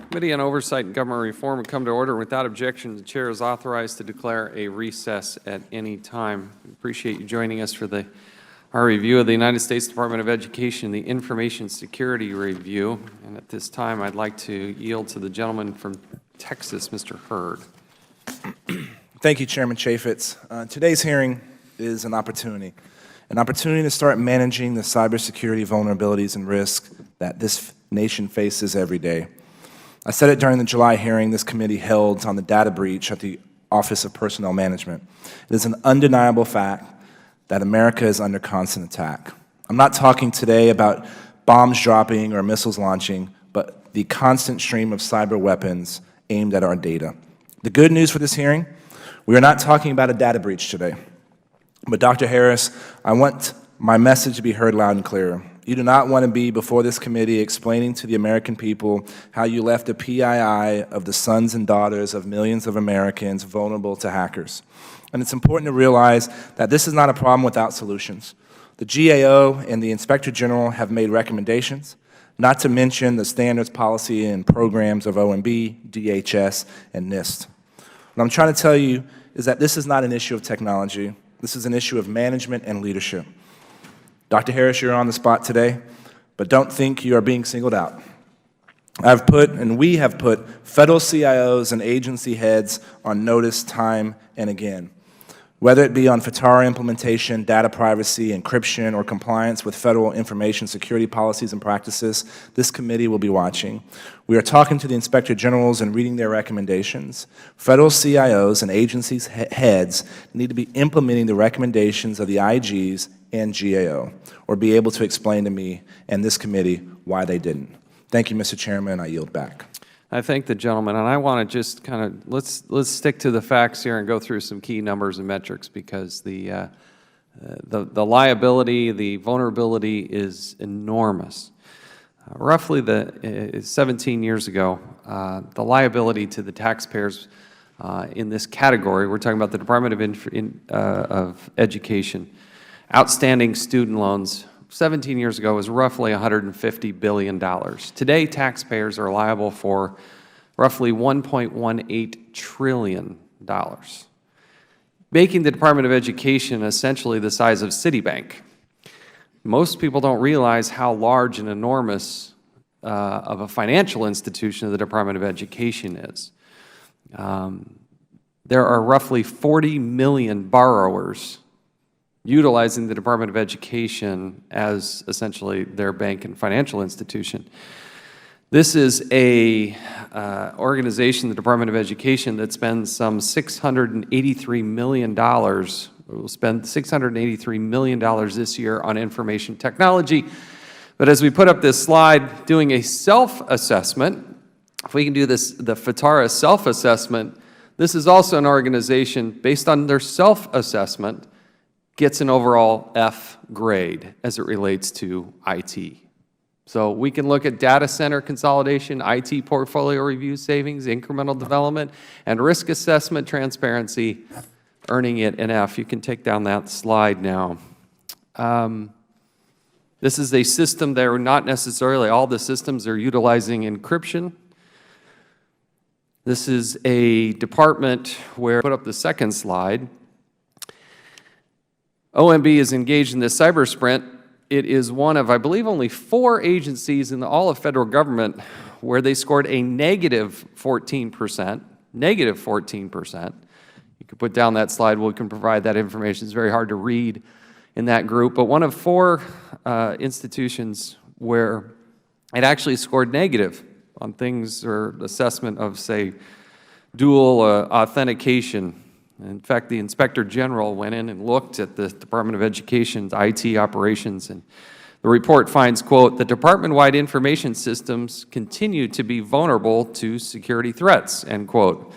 Committee on Oversight and Government Reform will come to order. Without objection, the Chair is authorized to declare a recess at any time. We appreciate you joining us for our review of the United States Department of Education, the Information Security Review. And at this time, I'd like to yield to the gentleman from Texas, Mr. Hurd. Thank you, Chairman Chaffetz. Today's hearing is an opportunity to start managing the cybersecurity vulnerabilities and risks that this nation faces every day. I said it during the July hearing this committee held on the data breach at the Office of Personnel Management. It is an undeniable fact that America is under constant attack. I'm not talking today about bombs dropping or missiles launching, but the constant stream of cyber weapons aimed at our data. The good news for this hearing, we are not talking about a data breach today. But Dr. Harris, I want my message to be heard loud and clear. You do not want to be before this committee explaining to the American people how you left the PII of the sons and daughters of millions of Americans vulnerable to hackers. And it's important to realize that this is not a problem without solutions. The GAO and the Inspector General have made recommendations, not to mention the standards, policy, and programs of OMB, DHS, and NIST. What I'm trying to tell you is that this is not an issue of technology. This is an issue of management and leadership. Dr. Harris, you're on the spot today, but don't think you are being singled out. We have put federal CIOs and agency heads on notice time and again. Whether it be on FITARA implementation, data privacy, encryption, or compliance with federal information security policies and practices, this committee will be watching. We are talking to the Inspector Generals and reading their recommendations. Federal CIOs and agencies heads need to be implementing the recommendations of the IGs and GAO, or be able to explain to me and this committee why they didn't. Thank you, Mr. Chairman. I yield back. I thank the gentleman, and I want to just kind of let's stick to the facts here and go through some key numbers and metrics, because the liability, the vulnerability is enormous. Roughly 17 years ago, the liability to the taxpayers in this category, we're talking about the Department of Education, outstanding student loans 17 years ago was roughly $150 billion. Today, taxpayers are liable for roughly $1.18 trillion, making the Department of Education essentially the size of Citibank. Most people don't realize how large and enormous of a financial institution the Department of Education is. There are roughly 40 million borrowers utilizing the Department of Education as essentially their bank and financial institution. This is a organization, the Department of Education, that spends some $683 million. Will spend $683 million this year on information technology. But as we put up this slide, doing a self-assessment, if we can do this, the FITARA self-assessment, this is also an organization based on their self-assessment gets an overall F grade as it relates to IT. So we can look at data center consolidation, IT portfolio review savings, incremental development, and risk assessment transparency, earning it an F. You can take down that slide now. This is a system that are not necessarily all the systems are utilizing encryption. This is a department where, put up the second slide, OMB is engaged in this cyber sprint. It is one of, I believe, only 4 agencies in all of federal government where they scored a negative 14%. Negative 14%. You can put down that slide. We can provide that information. It's very hard to read in that group. But one of 4 institutions where it actually scored negative on things or assessment of, say, dual authentication. In fact, the Inspector General went in and looked at the Department of Education's IT operations, and the report finds, quote, "The department-wide information systems continue to be vulnerable to security threats," end quote.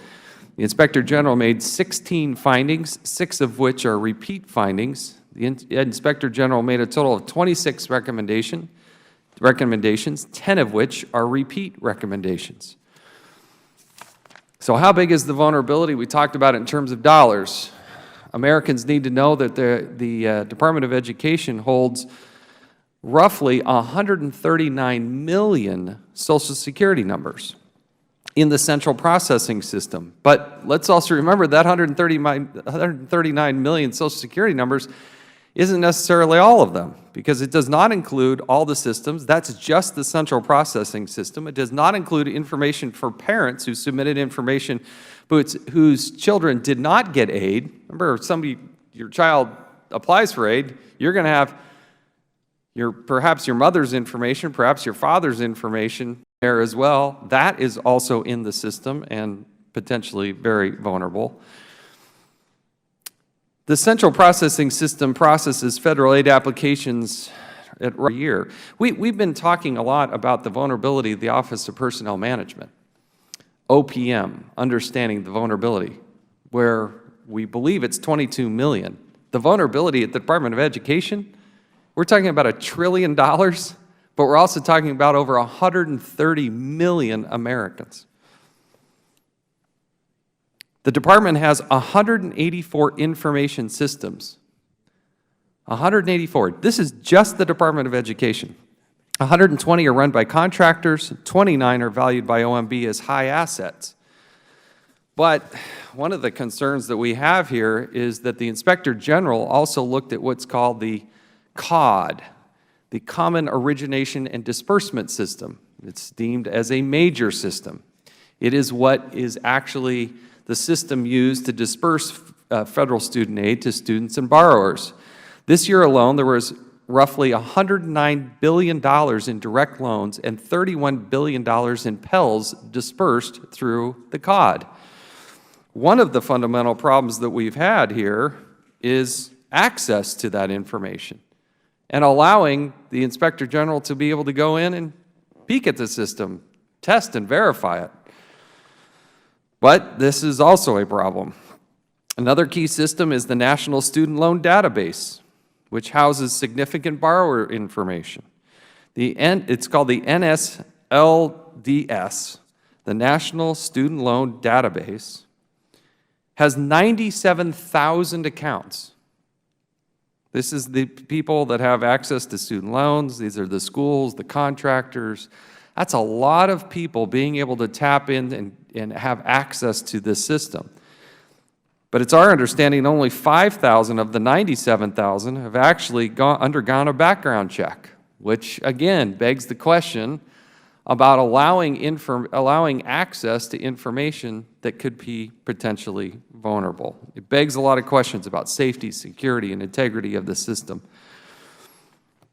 The Inspector General made 16 findings, 6 of which are repeat findings. The Inspector General made a total of 26 recommendations, 10 of which are repeat recommendations. So how big is the vulnerability? We talked about it in terms of dollars. Americans need to know that the Department of Education holds roughly 139 million Social Security numbers. in the central processing system. But let's also remember that 139 million Social Security numbers isn't necessarily all of them, because it does not include all the systems. That's just the central processing system. It does not include information for parents who submitted information but whose children did not get aid. Remember, if your child applies for aid, you're going to have perhaps your mother's information, perhaps your father's information there as well. That is also in the system and potentially very vulnerable. The central processing system processes federal aid applications every year. We've been talking a lot about the vulnerability of the Office of Personnel Management, OPM, understanding the vulnerability, where we believe it's 22 million. The vulnerability at the Department of Education, we're talking about $1 trillion, but we're also talking about over 130 million Americans. The department has 184 information systems. 184. This is just the Department of Education. 120 are run by contractors, 29 are valued by OMB as high assets. But one of the concerns that we have here is that the Inspector General also looked at what's called the COD, the Common Origination and Disbursement System. It's deemed as a major system. It is what is actually the system used to disperse federal student aid to students and borrowers. This year alone, there was roughly $109 billion in direct loans and $31 billion in Pell's dispersed through the COD. One of the fundamental problems that we've had here is access to that information and allowing the Inspector General to be able to go in and peek at the system, test and verify it. But this is also a problem. Another key system is the National Student Loan Database, which houses significant borrower information. It's called the NSLDS, the National Student Loan Database, has 97,000 accounts. This is the people that have access to student loans. These are the schools, the contractors. That's a lot of people being able to tap in and have access to this system. But it's our understanding only 5,000 of the 97,000 have actually undergone a background check, which again begs the question about allowing access to information that could be potentially vulnerable. It begs a lot of questions about safety, security, and integrity of the system.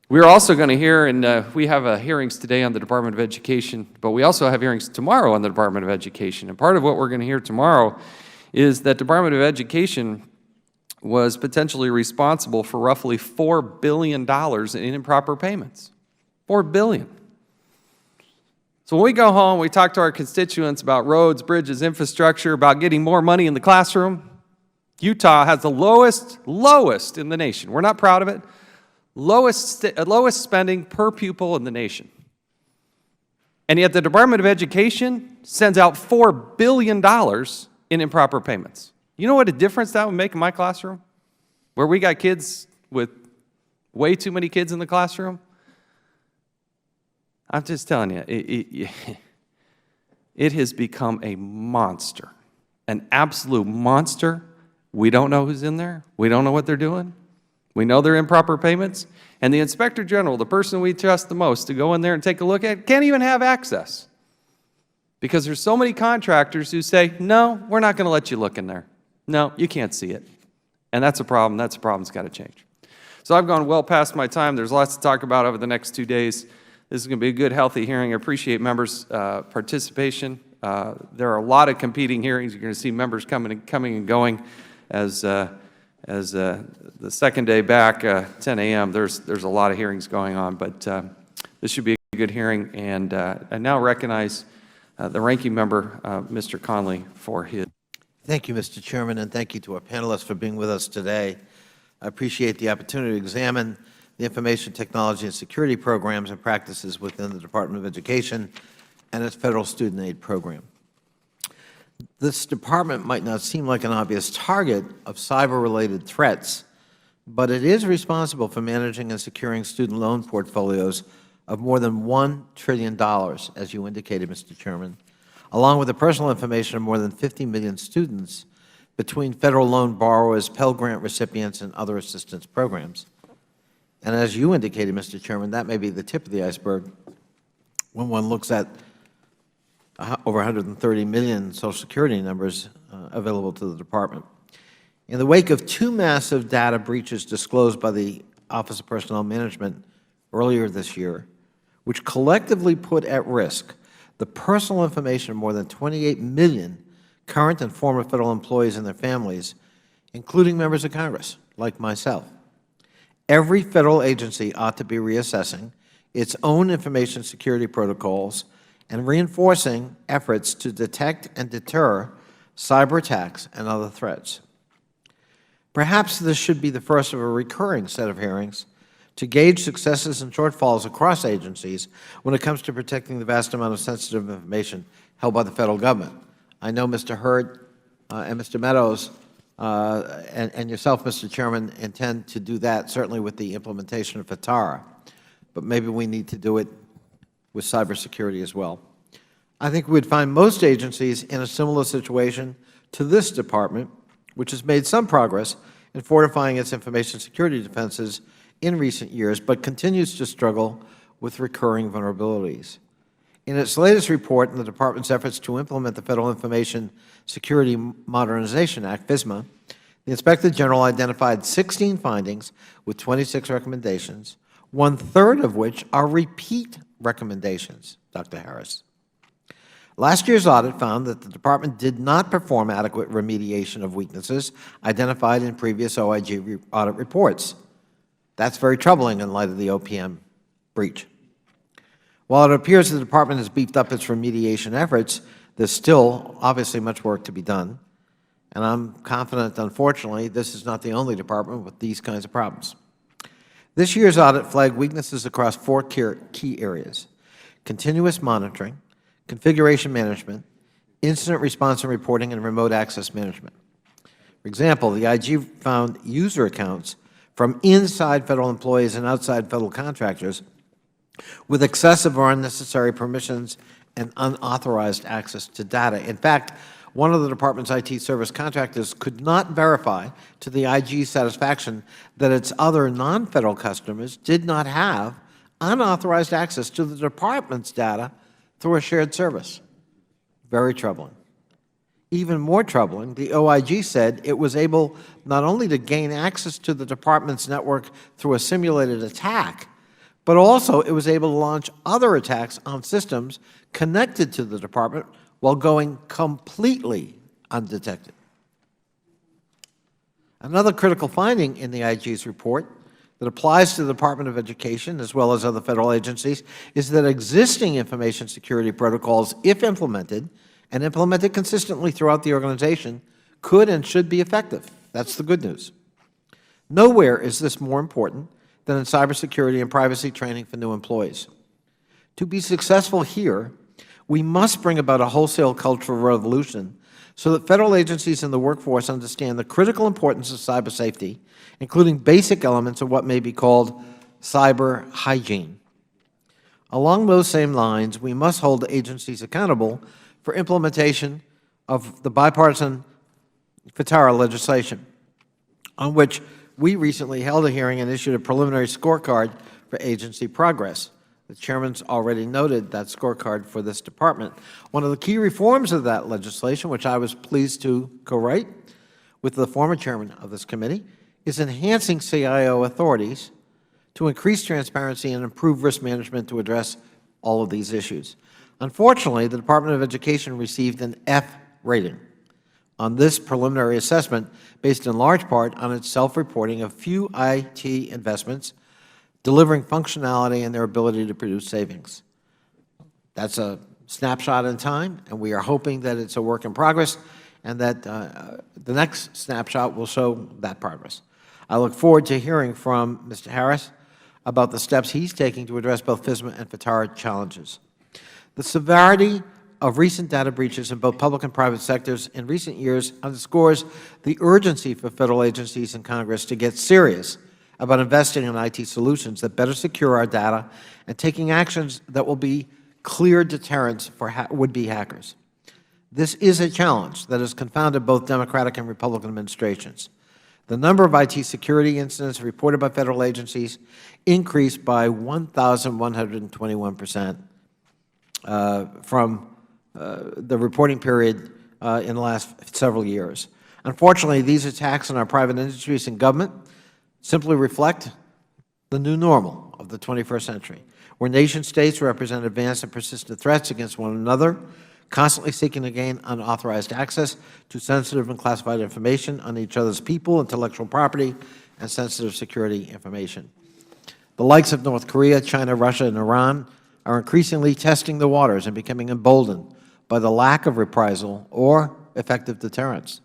We're also going to hear, and we have hearings today on the Department of Education, but we also have hearings tomorrow on the Department of Education. And part of what we're going to hear tomorrow is that Department of Education was potentially responsible for roughly $4 billion in improper payments. $4 billion. So when we go home, we talk to our constituents about roads, bridges, infrastructure, about getting more money in the classroom. Utah has the lowest in the nation. We're not proud of it. Lowest spending per pupil in the nation. And yet the Department of Education sends out $4 billion in improper payments. You know what a difference that would make in my classroom? Where we got kids with way too many kids in the classroom? I'm just telling you, it has become a monster, an absolute monster. We don't know who's in there. We don't know what they're doing. We know they're improper payments. And the Inspector General, the person we trust the most to go in there and take a look at, can't even have access. Because there's so many contractors who say, no, we're not going to let you look in there. No, you can't see it. And that's a problem. That's a problem that's got to change. So I've gone well past my time. There's lots to talk about over the next 2 days. This is going to be a good, healthy hearing. I appreciate members' participation. There are a lot of competing hearings. You're going to see members coming and going as the second day back, 10 a.m. There's a lot of hearings going on, but this should be a good hearing. And I now recognize the ranking member, Mr. Conley, for his. Thank you, Mr. Chairman, and thank you to our panelists for being with us today. I appreciate the opportunity to examine the information technology and security programs and practices within the Department of Education and its federal student aid program. This department might not seem like an obvious target of cyber-related threats, but it is responsible for managing and securing student loan portfolios of more than $1 trillion, as you indicated, Mr. Chairman. along with the personal information of more than 50 million students between federal loan borrowers, Pell Grant recipients, and other assistance programs. And as you indicated, Mr. Chairman, that may be the tip of the iceberg when one looks at over 130 million Social Security numbers available to the Department. In the wake of two massive data breaches disclosed by the Office of Personnel Management earlier this year, which collectively put at risk the personal information of more than 28 million current and former federal employees and their families, including members of Congress, like myself. Every federal agency ought to be reassessing its own information security protocols and reinforcing efforts to detect and deter cyber attacks and other threats. Perhaps this should be the first of a recurring set of hearings to gauge successes and shortfalls across agencies when it comes to protecting the vast amount of sensitive information held by the federal government. I know Mr. Hurd and Mr. Meadows and yourself, Mr. Chairman, intend to do that, certainly with the implementation of FITARA, but maybe we need to do it with cybersecurity as well. I think we would find most agencies in a similar situation to this Department, which has made some progress in fortifying its information security defenses in recent years, but continues to struggle with recurring vulnerabilities. In its latest report on the Department's efforts to implement the Federal Information Security Modernization Act, FISMA, the Inspector General identified 16 findings with 26 recommendations, one-third of which are repeat recommendations, Dr. Harris. Last year's audit found that the Department did not perform adequate remediation of weaknesses identified in previous OIG audit reports. That's very troubling in light of the OPM breach. While it appears the Department has beefed up its remediation efforts, there's still obviously much work to be done. And I'm confident, unfortunately, this is not the only department with these kinds of problems. This year's audit flagged weaknesses across four key areas: continuous monitoring, configuration management, incident response and reporting, and remote access management. For example, the IG found user accounts from inside federal employees and outside federal contractors with excessive or unnecessary permissions and unauthorized access to data. In fact, one of the Department's IT service contractors could not verify to the IG's satisfaction that its other non-federal customers did not have unauthorized access to the Department's data through a shared service. Very troubling. Even more troubling, the OIG said it was able not only to gain access to the Department's network through a simulated attack, but also it was able to launch other attacks on systems connected to the Department while going completely undetected. Another critical finding in the IG's report that applies to the Department of Education as well as other federal agencies is that existing information security protocols, if implemented, and implemented consistently throughout the organization, could and should be effective. That's the good news. Nowhere is this more important than in cybersecurity and privacy training for new employees. To be successful here, we must bring about a wholesale cultural revolution so that federal agencies and the workforce understand the critical importance of cyber safety, including basic elements of what may be called cyber hygiene. Along those same lines, we must hold agencies accountable for implementation of the bipartisan FITARA legislation, on which we recently held a hearing and issued a preliminary scorecard for agency progress. The Chairman's already noted that scorecard for this Department. One of the key reforms of that legislation, which I was pleased to co-write with the former Chairman of this committee, is enhancing CIO authorities to increase transparency and improve risk management to address all of these issues. Unfortunately, the Department of Education received an F rating on this preliminary assessment based in large part on its self-reporting of few IT investments delivering functionality and their ability to produce savings. That's a snapshot in time, and we are hoping that it's a work in progress and that the next snapshot will show that progress. I look forward to hearing from Mr. Harris about the steps he's taking to address both FISMA and FITARA challenges. The severity of recent data breaches in both public and private sectors in recent years underscores the urgency for federal agencies and Congress to get serious about investing in IT solutions that better secure our data and taking actions that will be clear deterrents for would-be hackers. This is a challenge that has confounded both Democratic and Republican administrations. The number of IT security incidents reported by Federal agencies increased by 1,121% from the reporting period in the last several years. Unfortunately, these attacks on our private industries and government simply reflect the new normal of the 21st century, where nation-states represent advanced and persistent threats against one another, constantly seeking to gain unauthorized access to sensitive and classified information on each other's people, intellectual property, and sensitive security information. The likes of North Korea, China, Russia, and Iran are increasingly testing the waters and becoming emboldened by the lack of reprisal or effective deterrence.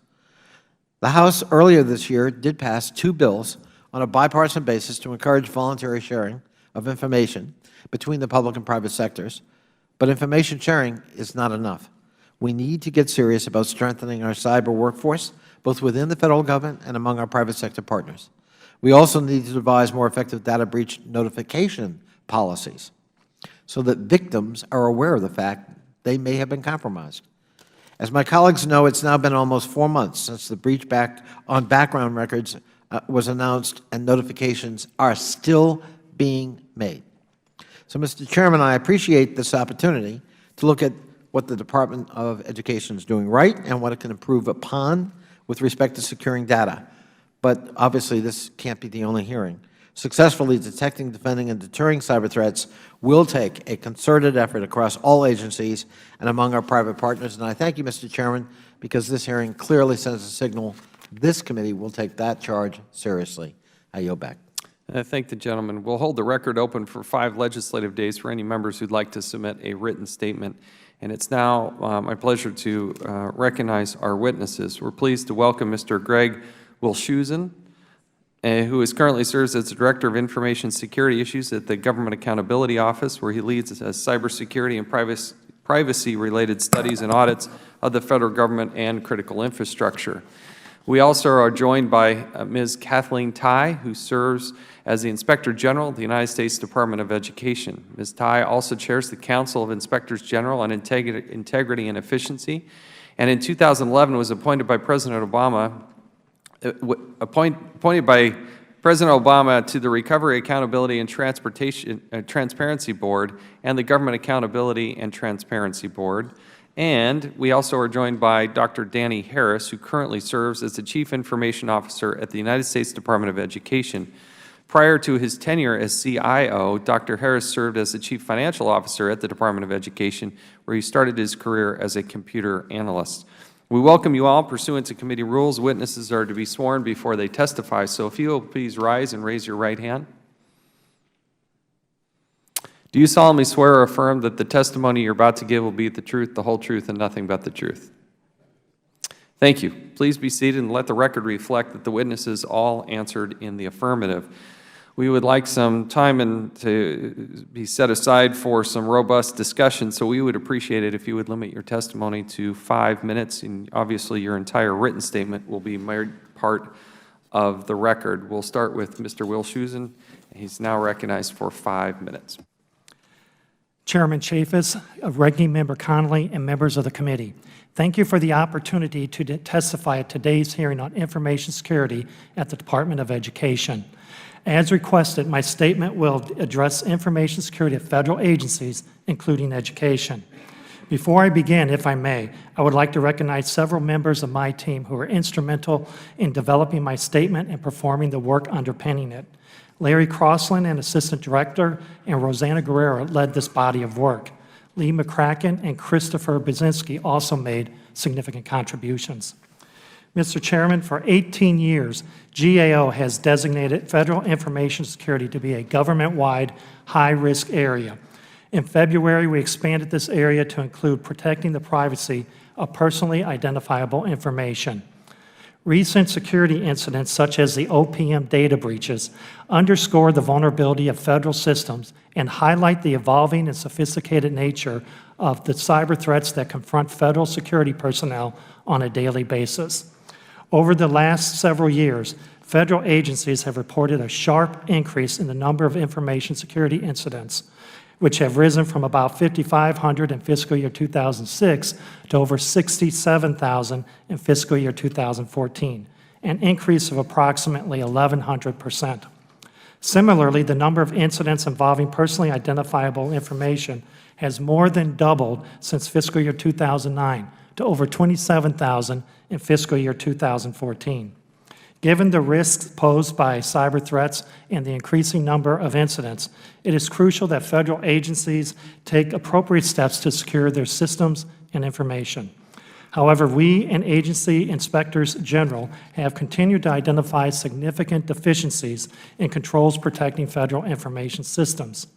The House earlier this year did pass 2 bills on a bipartisan basis to encourage voluntary sharing of information between the public and private sectors, but information sharing is not enough. We need to get serious about strengthening our cyber workforce, both within the Federal Government and among our private sector partners. We also need to devise more effective data breach notification policies so that victims are aware of the fact they may have been compromised. As my colleagues know, it's now been almost 4 months since the breach on background records was announced, and notifications are still being made. So, Mr. Chairman, I appreciate this opportunity to look at what the Department of Education is doing right and what it can improve upon with respect to securing data. But obviously, this can't be the only hearing. Successfully detecting, defending, and deterring cyber threats will take a concerted effort across all agencies and among our private partners. And I thank you, Mr. Chairman, because this hearing clearly sends a signal this committee will take that charge seriously. I yield back. I thank the gentleman. We'll hold the record open for 5 legislative days for any members who'd like to submit a written statement. And it's now my pleasure to recognize our witnesses. We're pleased to welcome Mr. Greg Wilshusen, who currently serves as the Director of Information Security Issues at the Government Accountability Office, where he leads cybersecurity and privacy-related studies and audits of the Federal Government and critical infrastructure. We also are joined by Ms. Kathleen Tai, who serves as the Inspector General of the United States Department of Education. Ms. Tai also chairs the Council of Inspectors General on Integrity and Efficiency, and in 2011 was appointed by President Obama to the Recovery, Accountability, and Transparency Board and the Government Accountability and Transparency Board. And we also are joined by Dr. Danny Harris, who currently serves as the Chief Information Officer at the United States Department of Education. Prior to his tenure as CIO, Dr. Harris served as the Chief Financial Officer at the Department of Education, where he started his career as a computer analyst. We welcome you all. Pursuant to committee rules, witnesses are to be sworn before they testify. So if you will please rise and raise your right hand. Do you solemnly swear or affirm that the testimony you're about to give will be the truth, the whole truth, and nothing but the truth? Thank you. Please be seated and let the record reflect that the witnesses all answered in the affirmative. We would like some time to be set aside for some robust discussion, so we would appreciate it if you would limit your testimony to 5 minutes, and obviously your entire written statement will be made part of the record. We'll start with Mr. Wilshusen. He's now recognized for 5 minutes. Chairman Chaffetz, Ranking Member Connolly, and members of the committee, thank you for the opportunity to testify at today's hearing on information security at the Department of Education. As requested, my statement will address information security at Federal agencies, including education. Before I begin, if I may, I would like to recognize several members of my team who were instrumental in developing my statement and performing the work underpinning it. Larry Crossland, an Assistant Director, and Rosanna Guerrero led this body of work. Lee McCracken and Christopher Baczynski also made significant contributions. Mr. Chairman, for 18 years, GAO has designated Federal information security to be a government-wide high-risk area. In February, we expanded this area to include protecting the privacy of personally identifiable information. Recent security incidents, such as the OPM data breaches, underscore the vulnerability of Federal systems and highlight the evolving and sophisticated nature of the cyber threats that confront Federal security personnel on a daily basis. Over the last several years, Federal agencies have reported a sharp increase in the number of information security incidents. which have risen from about 5,500 in fiscal year 2006 to over 67,000 in fiscal year 2014, an increase of approximately 1,100%. Similarly, the number of incidents involving personally identifiable information has more than doubled since fiscal year 2009 to over 27,000 in fiscal year 2014. Given the risks posed by cyber threats and the increasing number of incidents, it is crucial that federal agencies take appropriate steps to secure their systems and information. However, we and agency inspectors general have continued to identify significant deficiencies in controls protecting federal information systems.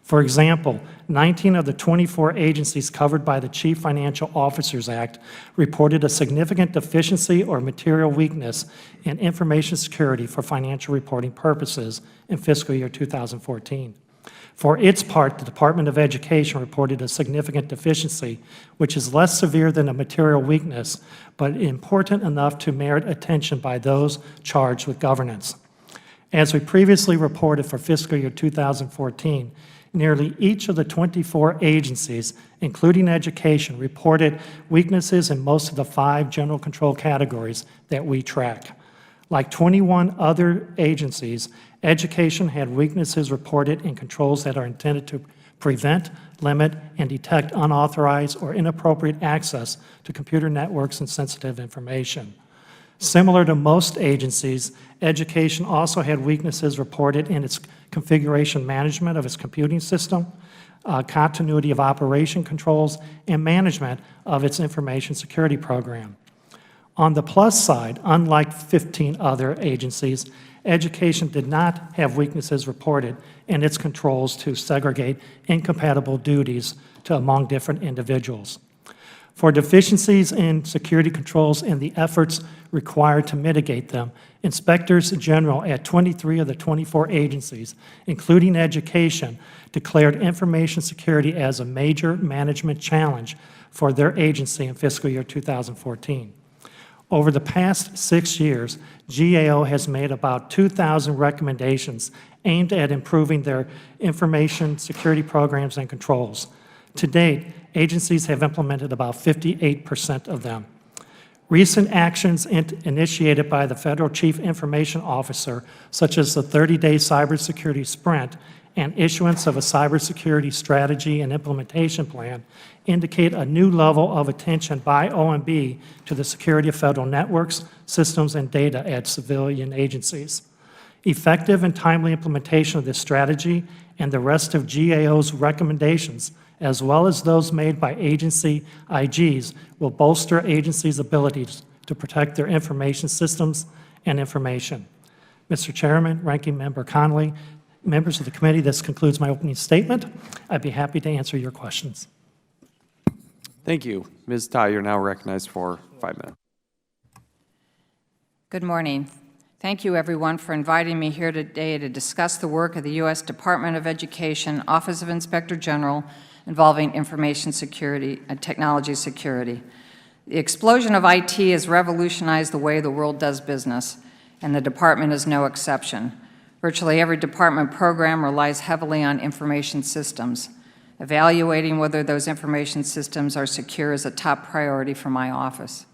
For example, 19 of the 24 agencies covered by the Chief Financial Officers Act reported a significant deficiency or material weakness in information security for financial reporting purposes in fiscal year 2014. For its part, the Department of Education reported a significant deficiency, which is less severe than a material weakness, but important enough to merit attention by those charged with governance. As we previously reported for fiscal year 2014, nearly each of the 24 agencies, including education, reported weaknesses in most of the 5 general control categories that we track. Like 21 other agencies, education had weaknesses reported in controls that are intended to prevent, limit, and detect unauthorized or inappropriate access to computer networks and sensitive information. Similar to most agencies, education also had weaknesses reported in its configuration management of its computing system, continuity of operation controls, and management of its information security program. On the plus side, unlike 15 other agencies, education did not have weaknesses reported in its controls to segregate incompatible duties among different individuals. For deficiencies in security controls and the efforts required to mitigate them, inspectors general at 23 of the 24 agencies, including education, declared information security as a major management challenge for their agency in fiscal year 2014. Over the past 6 years, GAO has made about 2,000 recommendations aimed at improving their information security programs and controls. To date, agencies have implemented about 58% of them. Recent actions initiated by the Federal Chief Information Officer, such as the 30-day cybersecurity sprint and issuance of a cybersecurity strategy and implementation plan, indicate a new level of attention by OMB to the security of federal networks, systems, and data at civilian agencies. Effective and timely implementation of this strategy and the rest of GAO's recommendations, as well as those made by agency IGs, will bolster agencies' abilities to protect their information systems and information. Mr. Chairman, Ranking Member Connolly, members of the committee, this concludes my opening statement. I'd be happy to answer your questions. Thank you. Ms. Tai, you're now recognized for 5 minutes. Good morning. Thank you, everyone, for inviting me here today to discuss the work of the U.S. Department of Education, Office of Inspector General, involving information security and technology security. The explosion of IT has revolutionized the way the world does business, and the department is no exception. Virtually every department program relies heavily on information systems. Evaluating whether those information systems are secure is a top priority for my office.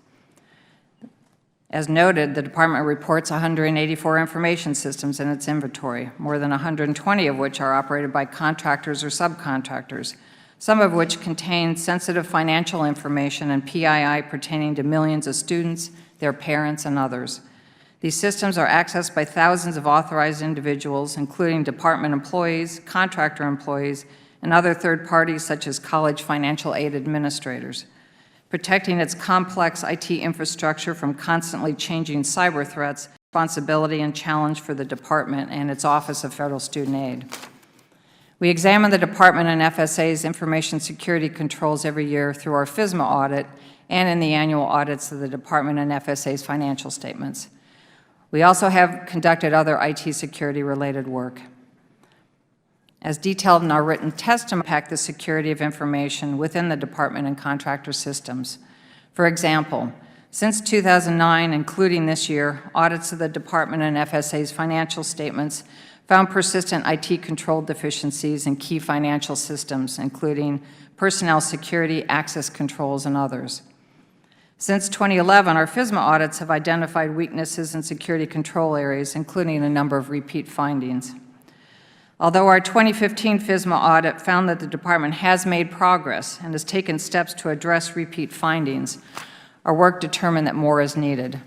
As noted, the Department reports 184 information systems in its inventory, more than 120 of which are operated by contractors or subcontractors, some of which contain sensitive financial information and PII pertaining to millions of students, their parents, and others. These systems are accessed by thousands of authorized individuals, including department employees, contractor employees, and other third parties such as college financial aid administrators. Protecting its complex IT infrastructure from constantly changing cyber threats is a responsibility and challenge for the Department and its Office of Federal Student Aid. We examine the Department and FSA's information security controls every year through our FISMA audit and in the annual audits of the Department and FSA's financial statements. We also have conducted other IT security-related work. As detailed in our written testimony, impact the security of information within the Department and contractor systems. For example, Since 2009, including this year, audits of the Department and FSA's financial statements found persistent IT control deficiencies in key financial systems, including personnel security, access controls, and others. Since 2011, our FSMA audits have identified weaknesses in security control areas, including a number of repeat findings. Although our 2015 FSMA audit found that the Department has made progress and has taken steps to address repeat findings, our work determined that more is needed.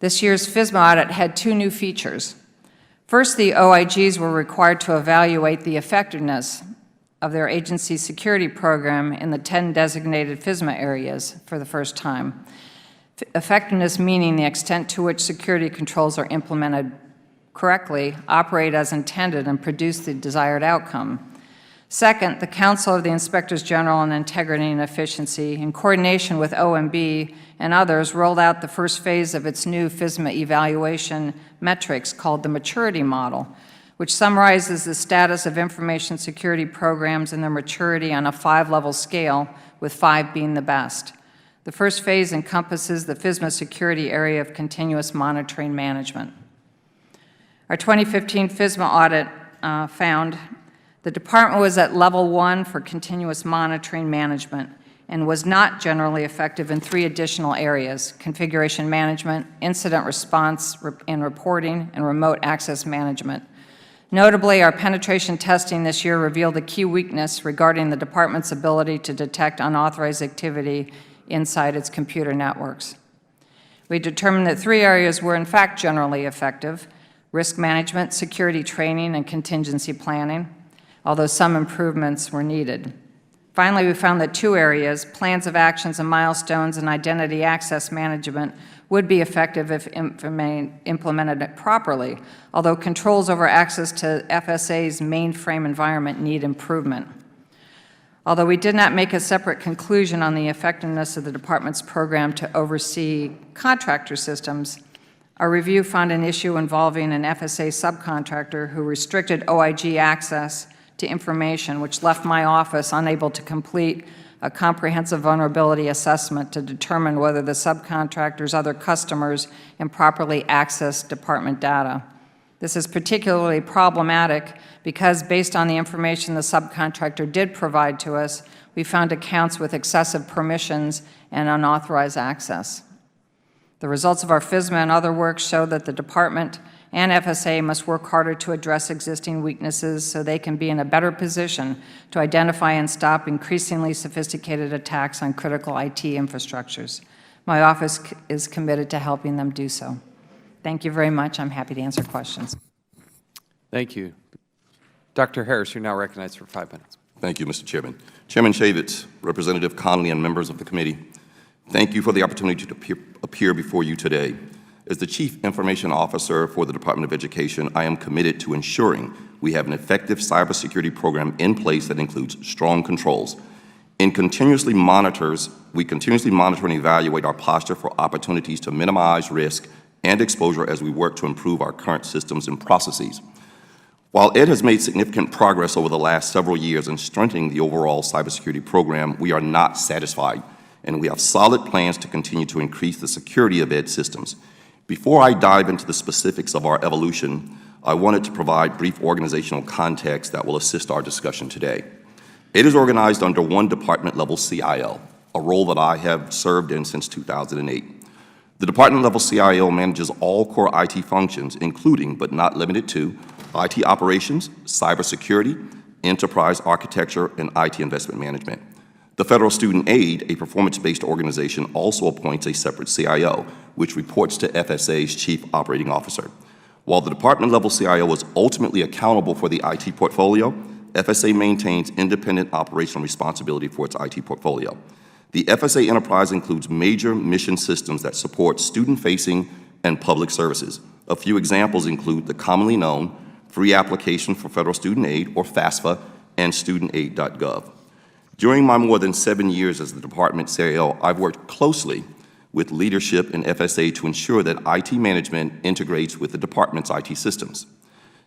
This year's FSMA audit had two new features. First, the OIGs were required to evaluate the effectiveness of their agency security program in the 10 designated FSMA areas for the first time. Effectiveness meaning the extent to which security controls are implemented correctly, operate as intended, and produce the desired outcome. Second, the Council of the Inspectors General on Integrity and Efficiency, in coordination with OMB and others, rolled out the first phase of its new FSMA evaluation metrics called the Maturity Model, which summarizes the status of information security programs and their maturity on a 5-level scale, with 5 being the best. The first phase encompasses the FSMA security area of continuous monitoring management. Our 2015 FSMA audit found the Department was at level 1 for continuous monitoring management and was not generally effective in 3 additional areas: configuration management, incident response and reporting, and remote access management. Notably, our penetration testing this year revealed a key weakness regarding the Department's ability to detect unauthorized activity inside its computer networks. We determined that 3 areas were in fact generally effective: risk management, security training, and contingency planning, although some improvements were needed. Finally, we found that 2 areas, plans of actions and milestones and identity access management, would be effective if implemented properly, although controls over access to FSA's mainframe environment need improvement. Although we did not make a separate conclusion on the effectiveness of the Department's program to oversee contractor systems, our review found an issue involving an FSA subcontractor who restricted OIG access to information, which left my office unable to complete a comprehensive vulnerability assessment to determine whether the subcontractor's other customers improperly accessed Department data. This is particularly problematic because, based on the information the subcontractor did provide to us, we found accounts with excessive permissions and unauthorized access. The results of our FSMA and other work show that the Department and FSA must work harder to address existing weaknesses so they can be in a better position to identify and stop increasingly sophisticated attacks on critical IT infrastructures. My office is committed to helping them do so. Thank you very much. I'm happy to answer questions. Thank you. Dr. Harris, you're now recognized for 5 minutes. Thank you, Mr. Chairman. Chairman Chaffetz, Representative Connolly, and members of the committee, thank you for the opportunity to appear before you today. As the Chief Information Officer for the Department of Education, I am committed to ensuring we have an effective cybersecurity program in place that includes strong controls. We continuously monitor and evaluate our posture for opportunities to minimize risk and exposure as we work to improve our current systems and processes. While Ed has made significant progress over the last several years in strengthening the overall cybersecurity program, we are not satisfied, and we have solid plans to continue to increase the security of Ed systems. Before I dive into the specifics of our evolution, I wanted to provide brief organizational context that will assist our discussion today. It is organized under one department-level CIO, a role that I have served in since 2008. The department-level CIO manages all core IT functions, including, but not limited to, IT operations, cybersecurity, enterprise architecture, and IT investment management. The Federal Student Aid, a performance-based organization, also appoints a separate CIO, which reports to FSA's Chief Operating Officer. While the department-level CIO is ultimately accountable for the IT portfolio, FSA maintains independent operational responsibility for its IT portfolio. The FSA enterprise includes major mission systems that support student-facing and public services. A few examples include the commonly known Free Application for Federal Student Aid, or FAFSA, and studentaid.gov. During my more than 7 years as the Department CIO, I've worked closely with leadership in FSA to ensure that IT management integrates with the Department's IT systems.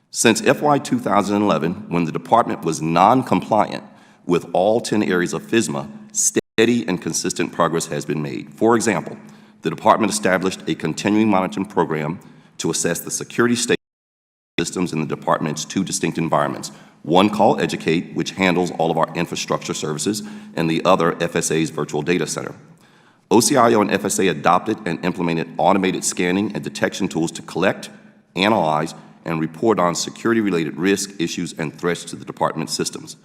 Since FY 2011, when the Department was non-compliant with all 10 areas of FSMA, steady and consistent progress has been made. For example, the Department established a continuing monitoring program to assess the security state systems in the Department's two distinct environments, one called Educate, which handles all of our infrastructure services, and the other, FSA's Virtual Data Center. OCIO and FSA adopted and implemented automated scanning and detection tools to collect, analyze, and report on security-related risk, issues, and threats to the Department's systems.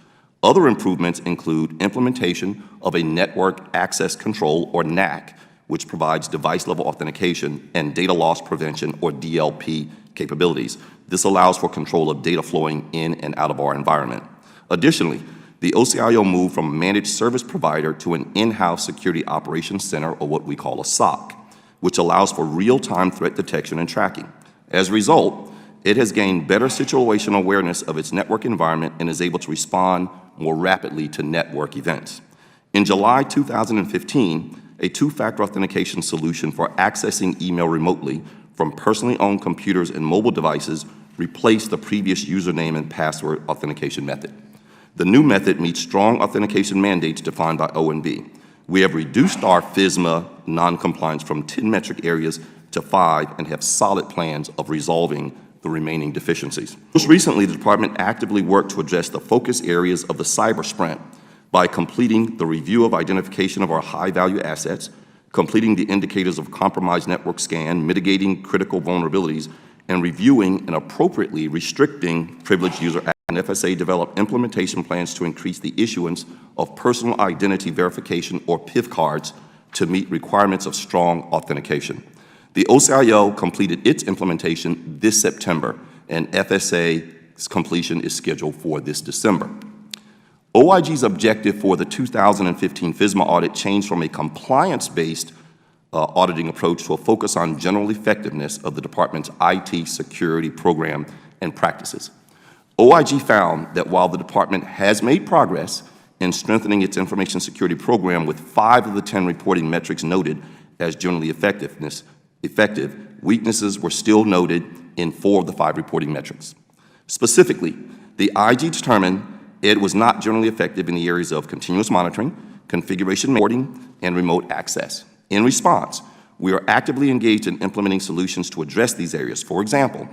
Other improvements include implementation of a Network Access Control, or NAC, which provides device-level authentication and data loss prevention, or DLP, capabilities. This allows for control of data flowing in and out of our environment. Additionally, the OCIO moved from a managed service provider to an in-house security operations center, or what we call a SOC, which allows for real-time threat detection and tracking. As a result, it has gained better situational awareness of its network environment and is able to respond more rapidly to network events. In July 2015, a two-factor authentication solution for accessing email remotely from personally owned computers and mobile devices replaced the previous username and password authentication method. The new method meets strong authentication mandates defined by OMB. We have reduced our FISMA noncompliance from 10 metric areas to 5 and have solid plans of resolving the remaining deficiencies. Most recently, the Department actively worked to address the focus areas of the cyber sprint by completing the review of identification of our high-value assets, completing the indicators of compromised network scan, mitigating critical vulnerabilities, and reviewing and appropriately restricting privileged user access. And FSA developed implementation plans to increase the issuance of personal identity verification, or PIV cards, to meet requirements of strong authentication. The OCIO completed its implementation this September, and FSA's completion is scheduled for this December. OIG's objective for the 2015 FISMA audit changed from a compliance-based auditing approach to a focus on general effectiveness of the Department's IT security program and practices. OIG found that while the Department has made progress in strengthening its information security program, with 5 of the 10 reporting metrics noted as generally effective, weaknesses were still noted in 4 of the 5 reporting metrics. Specifically, the IG determined it was not generally effective in the areas of continuous monitoring, configuration reporting, and remote access. In response, we are actively engaged in implementing solutions to address these areas. For example,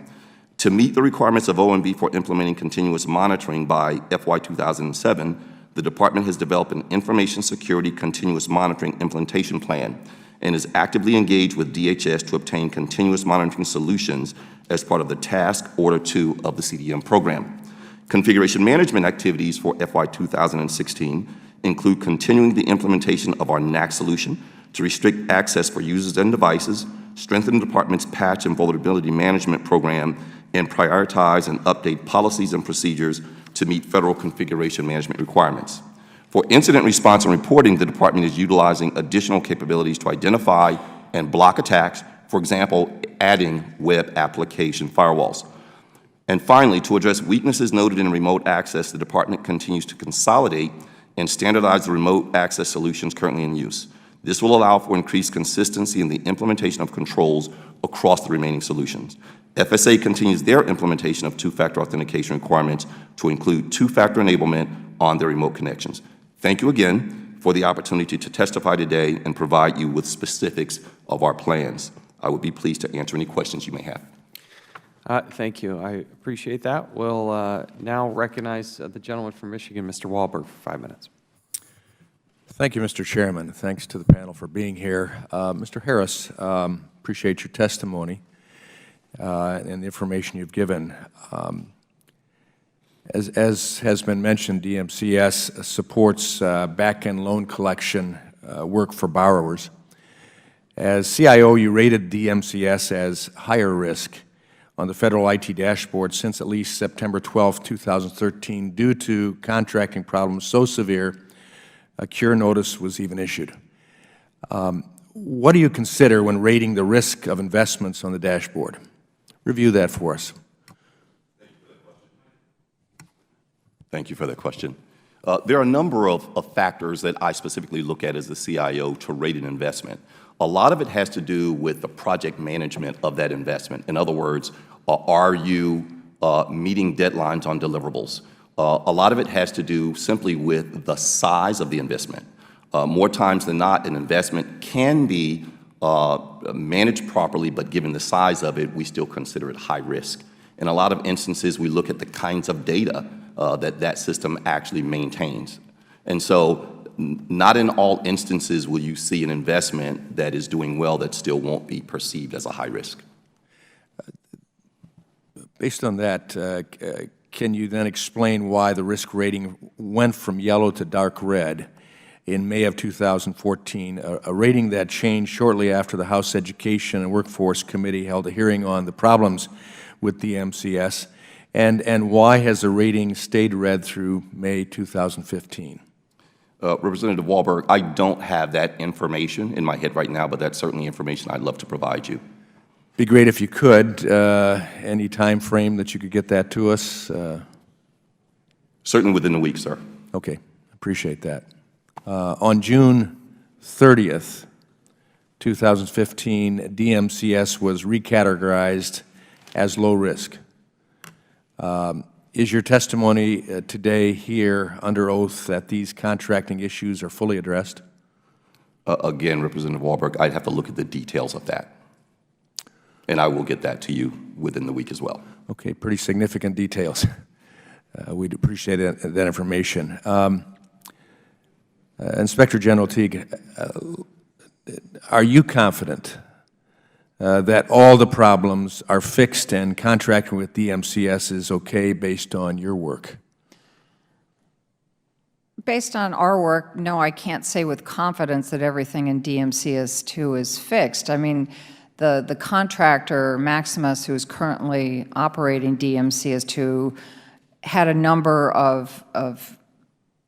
to meet the requirements of OMB for implementing continuous monitoring by FY 2007, the Department has developed an Information Security Continuous Monitoring Implementation Plan and is actively engaged with DHS to obtain continuous monitoring solutions as part of the Task Order 2 of the CDM program. Configuration management activities for FY 2016 include continuing the implementation of our NAC solution to restrict access for users and devices, strengthen the Department's patch and vulnerability management program, and prioritize and update policies and procedures to meet federal configuration management requirements. For incident response and reporting, the Department is utilizing additional capabilities to identify and block attacks, for example, adding web application firewalls. And finally, to address weaknesses noted in remote access, the Department continues to consolidate and standardize the remote access solutions currently in use. This will allow for increased consistency in the implementation of controls across the remaining solutions. FSA continues their implementation of two-factor authentication requirements to include two-factor enablement on their remote connections. Thank you again for the opportunity to testify today and provide you with specifics of our plans. I would be pleased to answer any questions you may have. Thank you. I appreciate that. We'll now recognize the gentleman from Michigan, Mr. Walberg, for 5 minutes. Thank you, Mr. Chairman. Thanks to the panel for being here. Mr. Harris, appreciate your testimony and the information you've given. As has been mentioned, DMCS supports back-end loan collection work for borrowers. As CIO, you rated DMCS as higher risk on the Federal IT dashboard since at least September 12, 2013, due to contracting problems so severe a cure notice was even issued. What do you consider when rating the risk of investments on the dashboard? Review that for us. Thank you for that question. There are a number of factors that I specifically look at as the CIO to rate an investment. A lot of it has to do with the project management of that investment. In other words, are you meeting deadlines on deliverables? A lot of it has to do simply with the size of the investment. More times than not, an investment can be managed properly, but given the size of it, we still consider it high risk. In a lot of instances, we look at the kinds of data that system actually maintains. And so not in all instances will you see an investment that is doing well that still won't be perceived as a high risk. Based on that, can you then explain why the risk rating went from yellow to dark red in May of 2014, a rating that changed shortly after the House Education and Workforce Committee held a hearing on the problems with DMCS, and why has the rating stayed red through May 2015? Representative Walberg, I don't have that information in my head right now, but that's certainly information I'd love to provide you. Be great if you could. Any time frame that you could get that to us? Certainly within the week, sir. Okay, appreciate that. On June 30th, 2015, DMCS was recategorized as low risk. Is your testimony today here under oath that these contracting issues are fully addressed? Again, Representative Walberg, I'd have to look at the details of that, and I will get that to you within the week as well. Okay, pretty significant details. We'd appreciate that information. Inspector General Teague, are you confident that all the problems are fixed and contracting with DMCS is okay based on your work? Based on our work, no, I can't say with confidence that everything in DMCS2 is fixed. I mean, the contractor, Maximus, who is currently operating DMCS2, had a number of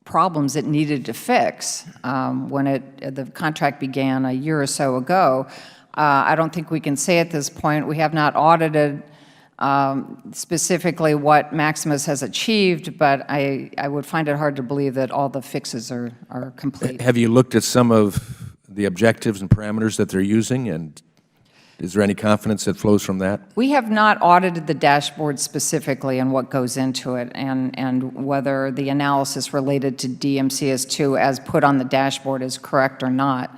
problems it needed to fix when the contract began a year or so ago. I don't think we can say at this point. We have not audited specifically what Maximus has achieved, but I would find it hard to believe that all the fixes are complete. Have you looked at some of the objectives and parameters that they're using, and is there any confidence that flows from that? We have not audited the dashboard specifically and what goes into it, and whether the analysis related to DMCS2 as put on the dashboard is correct or not.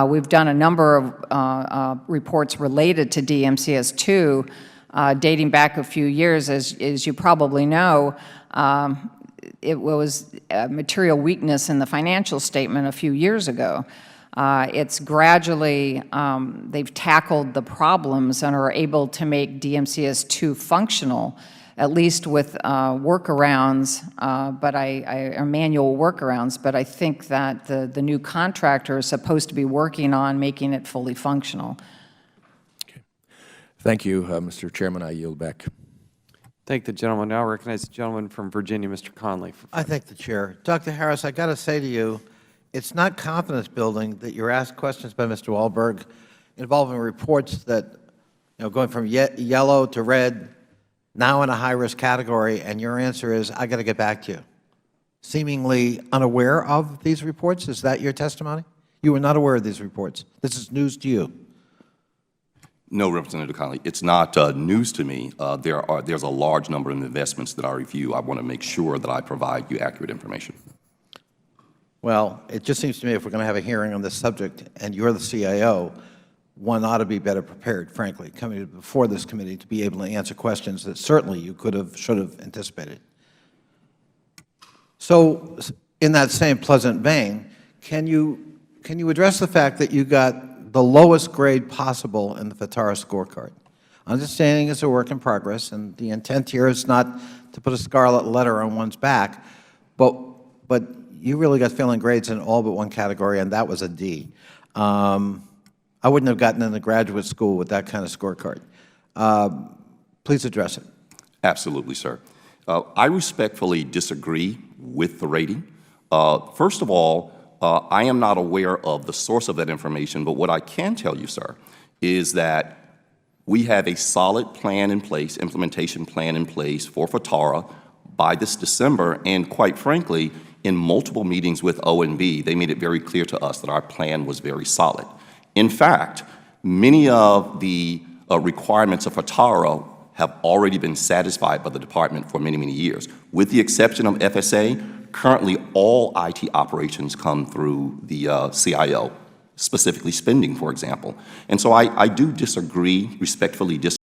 We've done a number of reports related to DMCS2 dating back a few years. As you probably know, it was a material weakness in the financial statement a few years ago. It's gradually, they've tackled the problems and are able to make DMCS2 functional, at least with workarounds, or manual workarounds, but I think that the new contractor is supposed to be working on making it fully functional. Okay. Thank you, Mr. Chairman. I yield back. Thank the gentleman. Now recognize the gentleman from Virginia, Mr. Conley. I thank the Chair. Dr. Harris, I got to say to you, it's not confidence building that you're asked questions by Mr. Walberg involving reports that, going from yellow to red, now in a high-risk category, and your answer is, I got to get back to you. Seemingly unaware of these reports? Is that your testimony? You were not aware of these reports. This is news to you. No, Representative Conley, it's not news to me. There's a large number of investments that I review. I want to make sure that I provide you accurate information. Well, it just seems to me if we're going to have a hearing on this subject, and you're the CIO, one ought to be better prepared, frankly, coming before this committee to be able to answer questions that certainly you could have, should have anticipated. So, in that same pleasant vein, can you address the fact that you got the lowest grade possible in the FITARA scorecard? Understanding it's a work in progress, and the intent here is not to put a scarlet letter on one's back, but you really got failing grades in all but one category, and that was a D. I wouldn't have gotten into graduate school with that kind of scorecard. Please address it. Absolutely, sir. I respectfully disagree with the rating. First of all, I am not aware of the source of that information, but what I can tell you, sir, is that we have a solid plan in place, implementation plan in place for FITARA by this December, and quite frankly, in multiple meetings with ONB, they made it very clear to us that our plan was very solid. In fact, many of the requirements of FITARA have already been satisfied by the Department for many, many years. With the exception of FSA, currently all IT operations come through the CIO, specifically spending, for example. And so I do disagree, respectfully disagree,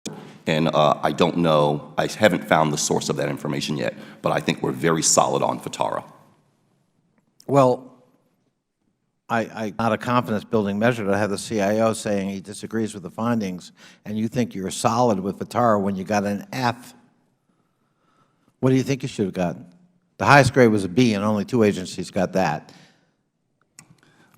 and I don't know, I haven't found the source of that information yet, but I think we're very solid on FITARA. Well, not a confidence-building measure to have the CIO saying he disagrees with the findings, and you think you're solid with FITARA when you got an F. What do you think you should have gotten? The highest grade was a B, and only 2 agencies got that.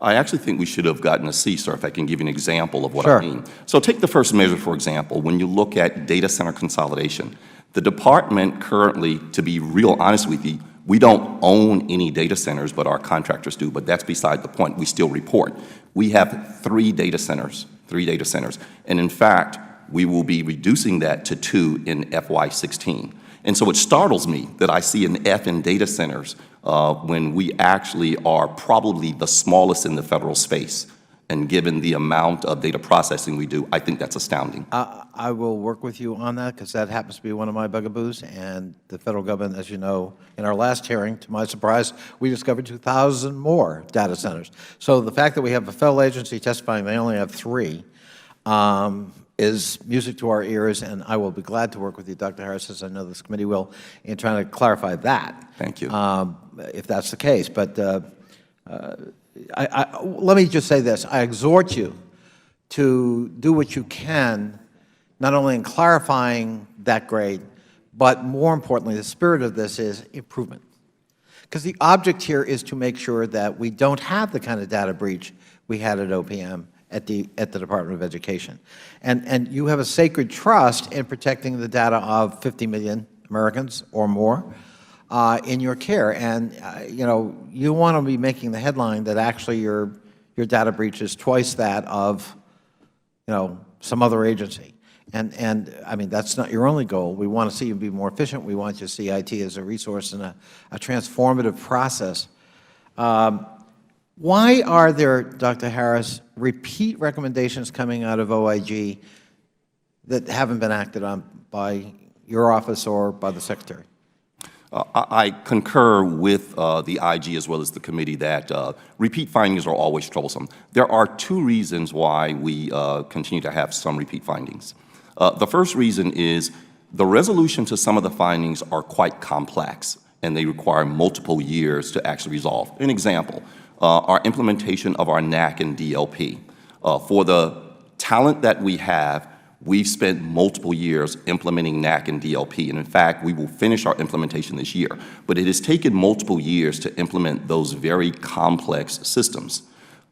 I actually think we should have gotten a C, sir, if I can give you an example of what Sure. I mean. So take the first measure, for example. When you look at data center consolidation, the department currently, to be real honest with you, we don't own any data centers, but our contractors do, but that's beside the point. We still report. We have 3 data centers, and in fact, we will be reducing that to 2 in FY16. And so it startles me that I see an F in data centers when we actually are probably the smallest in the federal space. And given the amount of data processing we do, I think that's astounding. I will work with you on that, because that happens to be one of my bugaboos. And the federal government, as you know, in our last hearing, to my surprise, we discovered 2,000 more data centers. So the fact that we have a federal agency testifying they only have 3 is music to our ears, and I will be glad to work with you, Dr. Harris, as I know this committee will, in trying to clarify that. Thank you. If that's the case. But let me just say this. I exhort you to do what you can, not only in clarifying that grade, but more importantly, the spirit of this is improvement. Because the object here is to make sure that we don't have the kind of data breach we had at OPM at the Department of Education. And you have a sacred trust in protecting the data of 50 million Americans or more in your care. And you want to be making the headline that actually your data breach is twice that of some other agency. And I mean, that's not your only goal. We want to see you be more efficient. We want you to see IT as a resource and a transformative process. Why are there, Dr. Harris, repeat recommendations coming out of OIG that haven't been acted on by your office or by the Secretary? I concur with the IG as well as the committee that repeat findings are always troublesome. There are 2 reasons why we continue to have some repeat findings. The first reason is the resolution to some of the findings are quite complex, and they require multiple years to actually resolve. An example, our implementation of our NAC and DLP. For the talent that we have, we've spent multiple years implementing NAC and DLP, and in fact, we will finish our implementation this year. But it has taken multiple years to implement those very complex systems.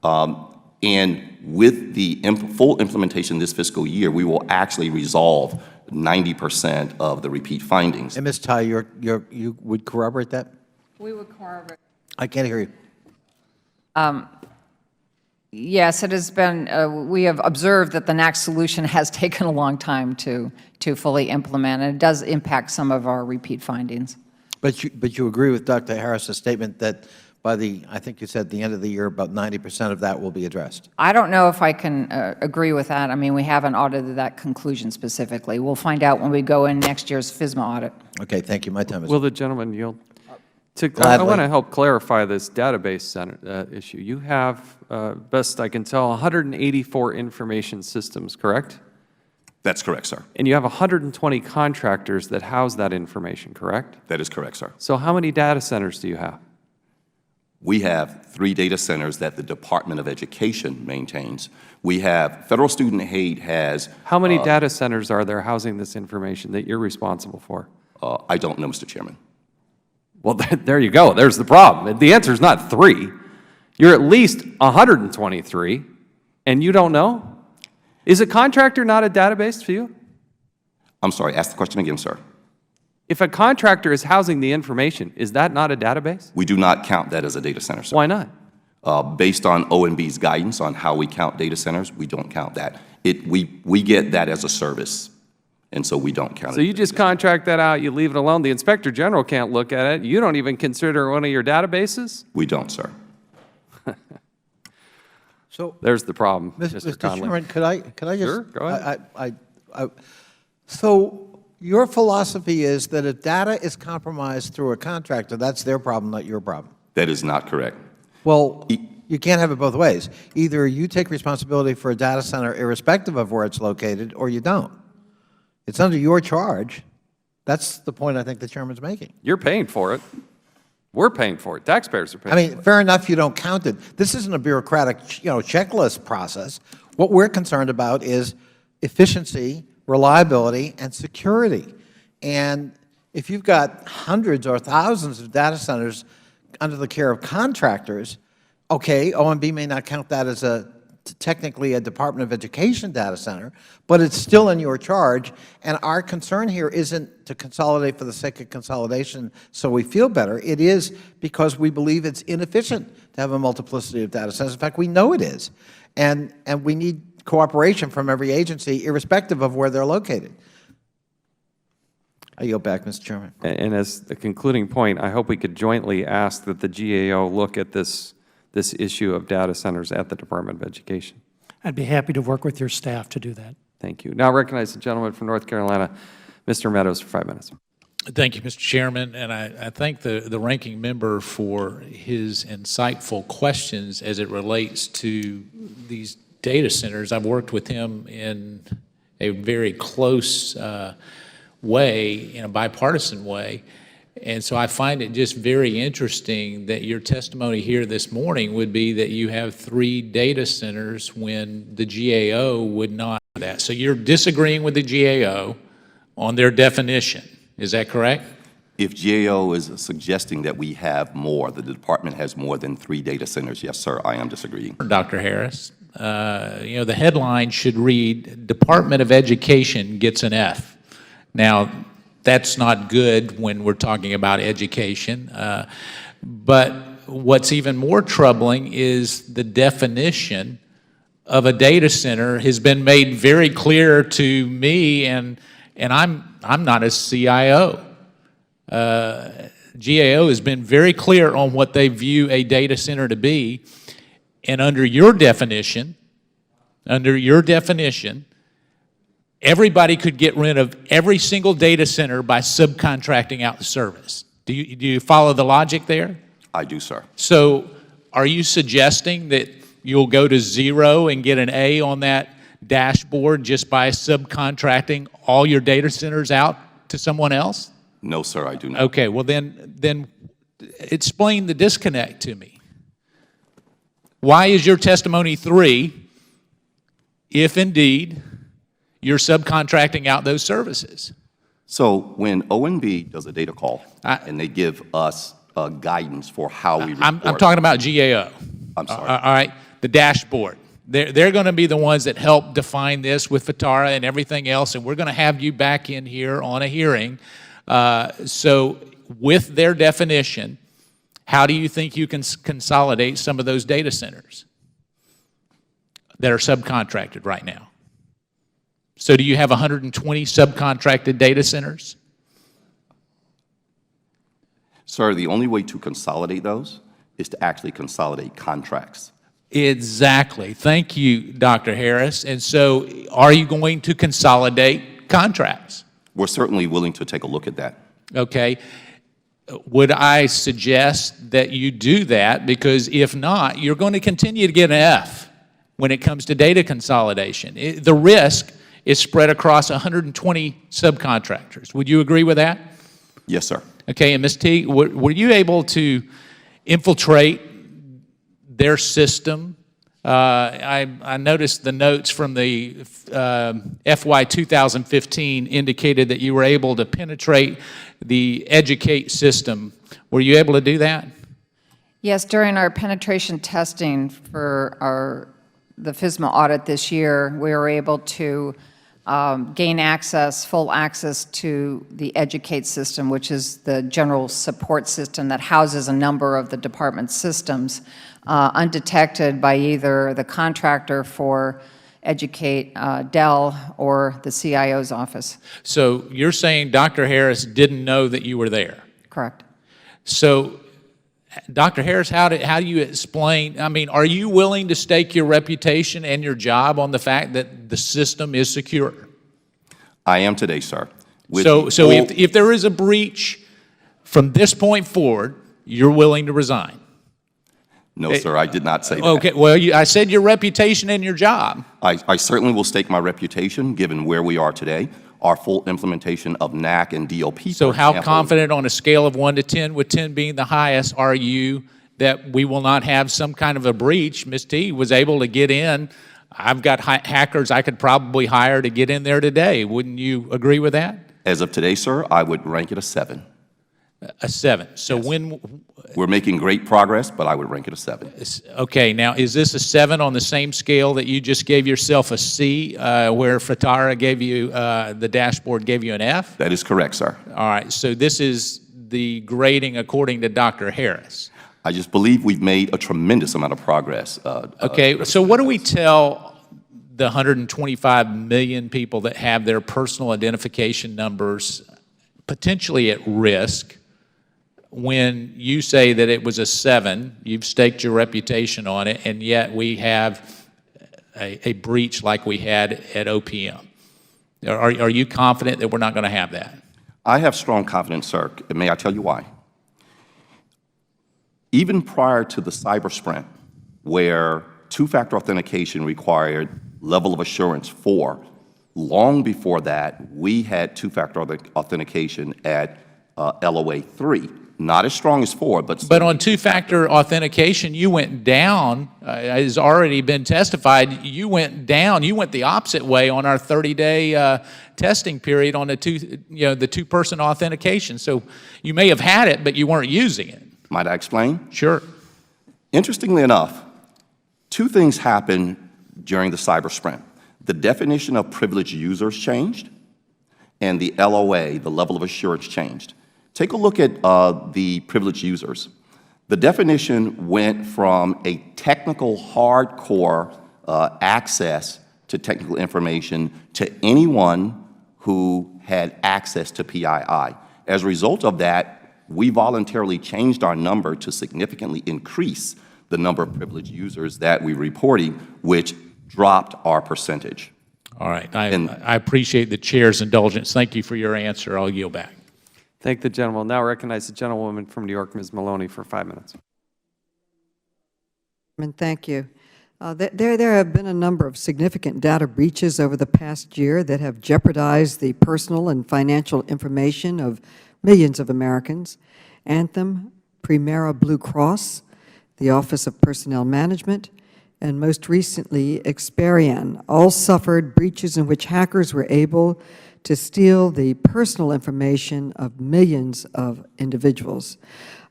And with the full implementation this fiscal year, we will actually resolve 90% of the repeat findings. And Ms. Tai, you would corroborate that? We would corroborate. I can't hear you. Yes, it has been, we have observed that the NAC solution has taken a long time to fully implement, and it does impact some of our repeat findings. But you agree with Dr. Harris's statement that by I think you said the end of the year, about 90% of that will be addressed. I don't know if I can agree with that. I mean, we haven't audited that conclusion specifically. We'll find out when we go in next year's FSMA audit. Okay, thank you. My time is Will the gentleman yield? I Gladly. want to help clarify this database center issue. You have, best I can tell, 184 information systems, correct? That's correct, sir. And you have 120 contractors that house that information, correct? That is correct, sir. So how many data centers do you have? We have 3 data centers that the Department of Education maintains. We have Federal Student Aid has... How many data centers are there housing this information that you're responsible for? I don't know, Mr. Chairman. Well, there you go. There's the problem. The answer is not 3. You're at least 123, and you don't know? Is a contractor not a database for you? I'm sorry, ask the question again, sir. If a contractor is housing the information, is that not a database? We do not count that as a data center, sir. Why not? Based on OMB's guidance on how we count data centers, we don't count that. We get that as a service, and so we don't count it. So you just contract that out, you leave it alone. The Inspector General can't look at it. You don't even consider one of your databases? We don't, sir. So, There's the problem, Mr. Mr. Conley. Chairman, could I just... Sure, go ahead. So your philosophy is that if data is compromised through a contractor, that's their problem, not your problem? That is not correct. Well, You can't have it both ways. Either you take responsibility for a data center irrespective of where it's located, or you don't. It's under your charge. That's the point I think the Chairman's making. You're paying for it. We're paying for it. Taxpayers are paying I mean, for it. fair enough you don't count it. This isn't a bureaucratic, checklist process. What we're concerned about is efficiency, reliability, and security. And if you've got hundreds or thousands of data centers under the care of contractors, okay, OMB may not count that as technically a Department of Education data center, but it's still in your charge, and our concern here isn't to consolidate for the sake of consolidation so we feel better. It is because we believe it's inefficient to have a multiplicity of data centers. In fact, we know it is, and we need cooperation from every agency, irrespective of where they're located. I yield back, Mr. Chairman. And as a concluding point, I hope we could jointly ask that the GAO look at this issue of data centers at the Department of Education. I'd be happy to work with your staff to do that. Thank you. Now I recognize the gentleman from North Carolina, Mr. Meadows, for 5 minutes. Thank you, Mr. Chairman, and I thank the ranking member for his insightful questions as it relates to these data centers. I've worked with him in a very close way, in a bipartisan way, and so I find it just very interesting that your testimony here this morning would be that you have 3 data centers when the GAO would not do that. So you're disagreeing with the GAO on their definition. Is that correct? If GAO is suggesting that we have more, that the department has more than 3 data centers, yes, sir, I am disagreeing. Dr. Harris, the headline should read, Department of Education gets an F. Now, that's not good when we're talking about education, but what's even more troubling is the definition of a data center has been made very clear to me, and I'm not a CIO. GAO has been very clear on what they view a data center to be, and under your definition, everybody could get rid of every single data center by subcontracting out the service. Do you follow the logic there? I do, sir. So are you suggesting that you'll go to 0 and get an A on that dashboard just by subcontracting all your data centers out to someone else? No, sir, I do not. Okay, well then explain the disconnect to me. Why is your testimony 3 if indeed you're subcontracting out those services? So when ONB does a data call and they give us guidance for how we report. I'm talking about GAO. I'm sorry. All right, the dashboard. They're going to be the ones that help define this with FITARA and everything else, and we're going to have you back in here on a hearing. So with their definition, how do you think you can consolidate some of those data centers that are subcontracted right now? So do you have 120 subcontracted data centers? Sir, the only way to consolidate those is to actually consolidate contracts. Exactly. Thank you, Dr. Harris. And so are you going to consolidate contracts? We're certainly willing to take a look at that. Okay. Would I suggest that you do that? Because if not, you're going to continue to get an F when it comes to data consolidation. The risk is spread across 120 subcontractors. Would you agree with that? Yes, sir. Okay, and Ms. Teague, were you able to infiltrate their system? I noticed the notes from the FY 2015 indicated that you were able to penetrate the Educate system. Were you able to do that? Yes, during our penetration testing for the FSMA audit this year, we were able to gain access, full access to the Educate system, which is the general support system that houses a number of the department's systems, undetected by either the contractor for Educate, Dell, or the CIO's office. So you're saying Dr. Harris didn't know that you were there? Correct. So, Dr. Harris, how do you explain, I mean, are you willing to stake your reputation and your job on the fact that the system is secure? I am today, sir. So if there is a breach from this point forward, you're willing to resign? No, sir, I did not say that. Okay, well, I said your reputation and your job. I certainly will stake my reputation, given where we are today, our full implementation of NAC and DOP. So for how example. confident on a scale of 1 to 10, with 10 being the highest, are you that we will not have some kind of a breach? Ms. T was able to get in. I've got hackers I could probably hire to get in there today. Wouldn't you agree with that? As of today, sir, I would rank it a 7. A 7. So when, We're making great progress, but I would rank it a 7. okay, now is this a 7 on the same scale that you just gave yourself a C, where Fatara gave you, the dashboard gave you an F? That is correct, sir. All right, so this is the grading according to Dr. Harris. I just believe we've made a tremendous amount of progress. Okay, so what do we tell the 125 million people that have their personal identification numbers potentially at risk when you say that it was a 7, you've staked your reputation on it, and yet we have a breach like we had at OPM? Are you confident that we're not going to have that? I have strong confidence, sir. May I tell you why? Even prior to the cyber sprint, where two-factor authentication required level of assurance 4, long before that, we had two-factor authentication at LOA 3. Not as strong as 4, but... But on two-factor authentication, you went down, has already been testified, you went down, you went the opposite way on our 30-day testing period on the two-person authentication. So you may have had it, but you weren't using it. Might I explain? Sure. Interestingly enough, 2 things happened during the cyber sprint. The definition of privileged users changed, and the LOA, the level of assurance, changed. Take a look at the privileged users. The definition went from a technical, hardcore access to technical information to anyone who had access to PII. As a result of that, we voluntarily changed our number to significantly increase the number of privileged users that we're reporting, which dropped our percentage. All right. I appreciate the Chair's indulgence. Thank you for your answer. I'll yield back. Thank the gentleman. Now recognize the gentlewoman from New York, Ms. Maloney, for 5 minutes. Thank you. There have been a number of significant data breaches over the past year that have jeopardized the personal and financial information of millions of Americans. Anthem, Premera Blue Cross, the Office of Personnel Management, and most recently Experian all suffered breaches in which hackers were able to steal the personal information of millions of individuals.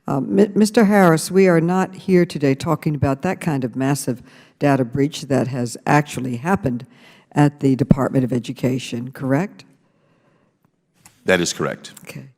Mr. Harris, we are not here today talking about that kind of massive data breach that has actually happened at the Department of Education, correct? That is correct. Okay.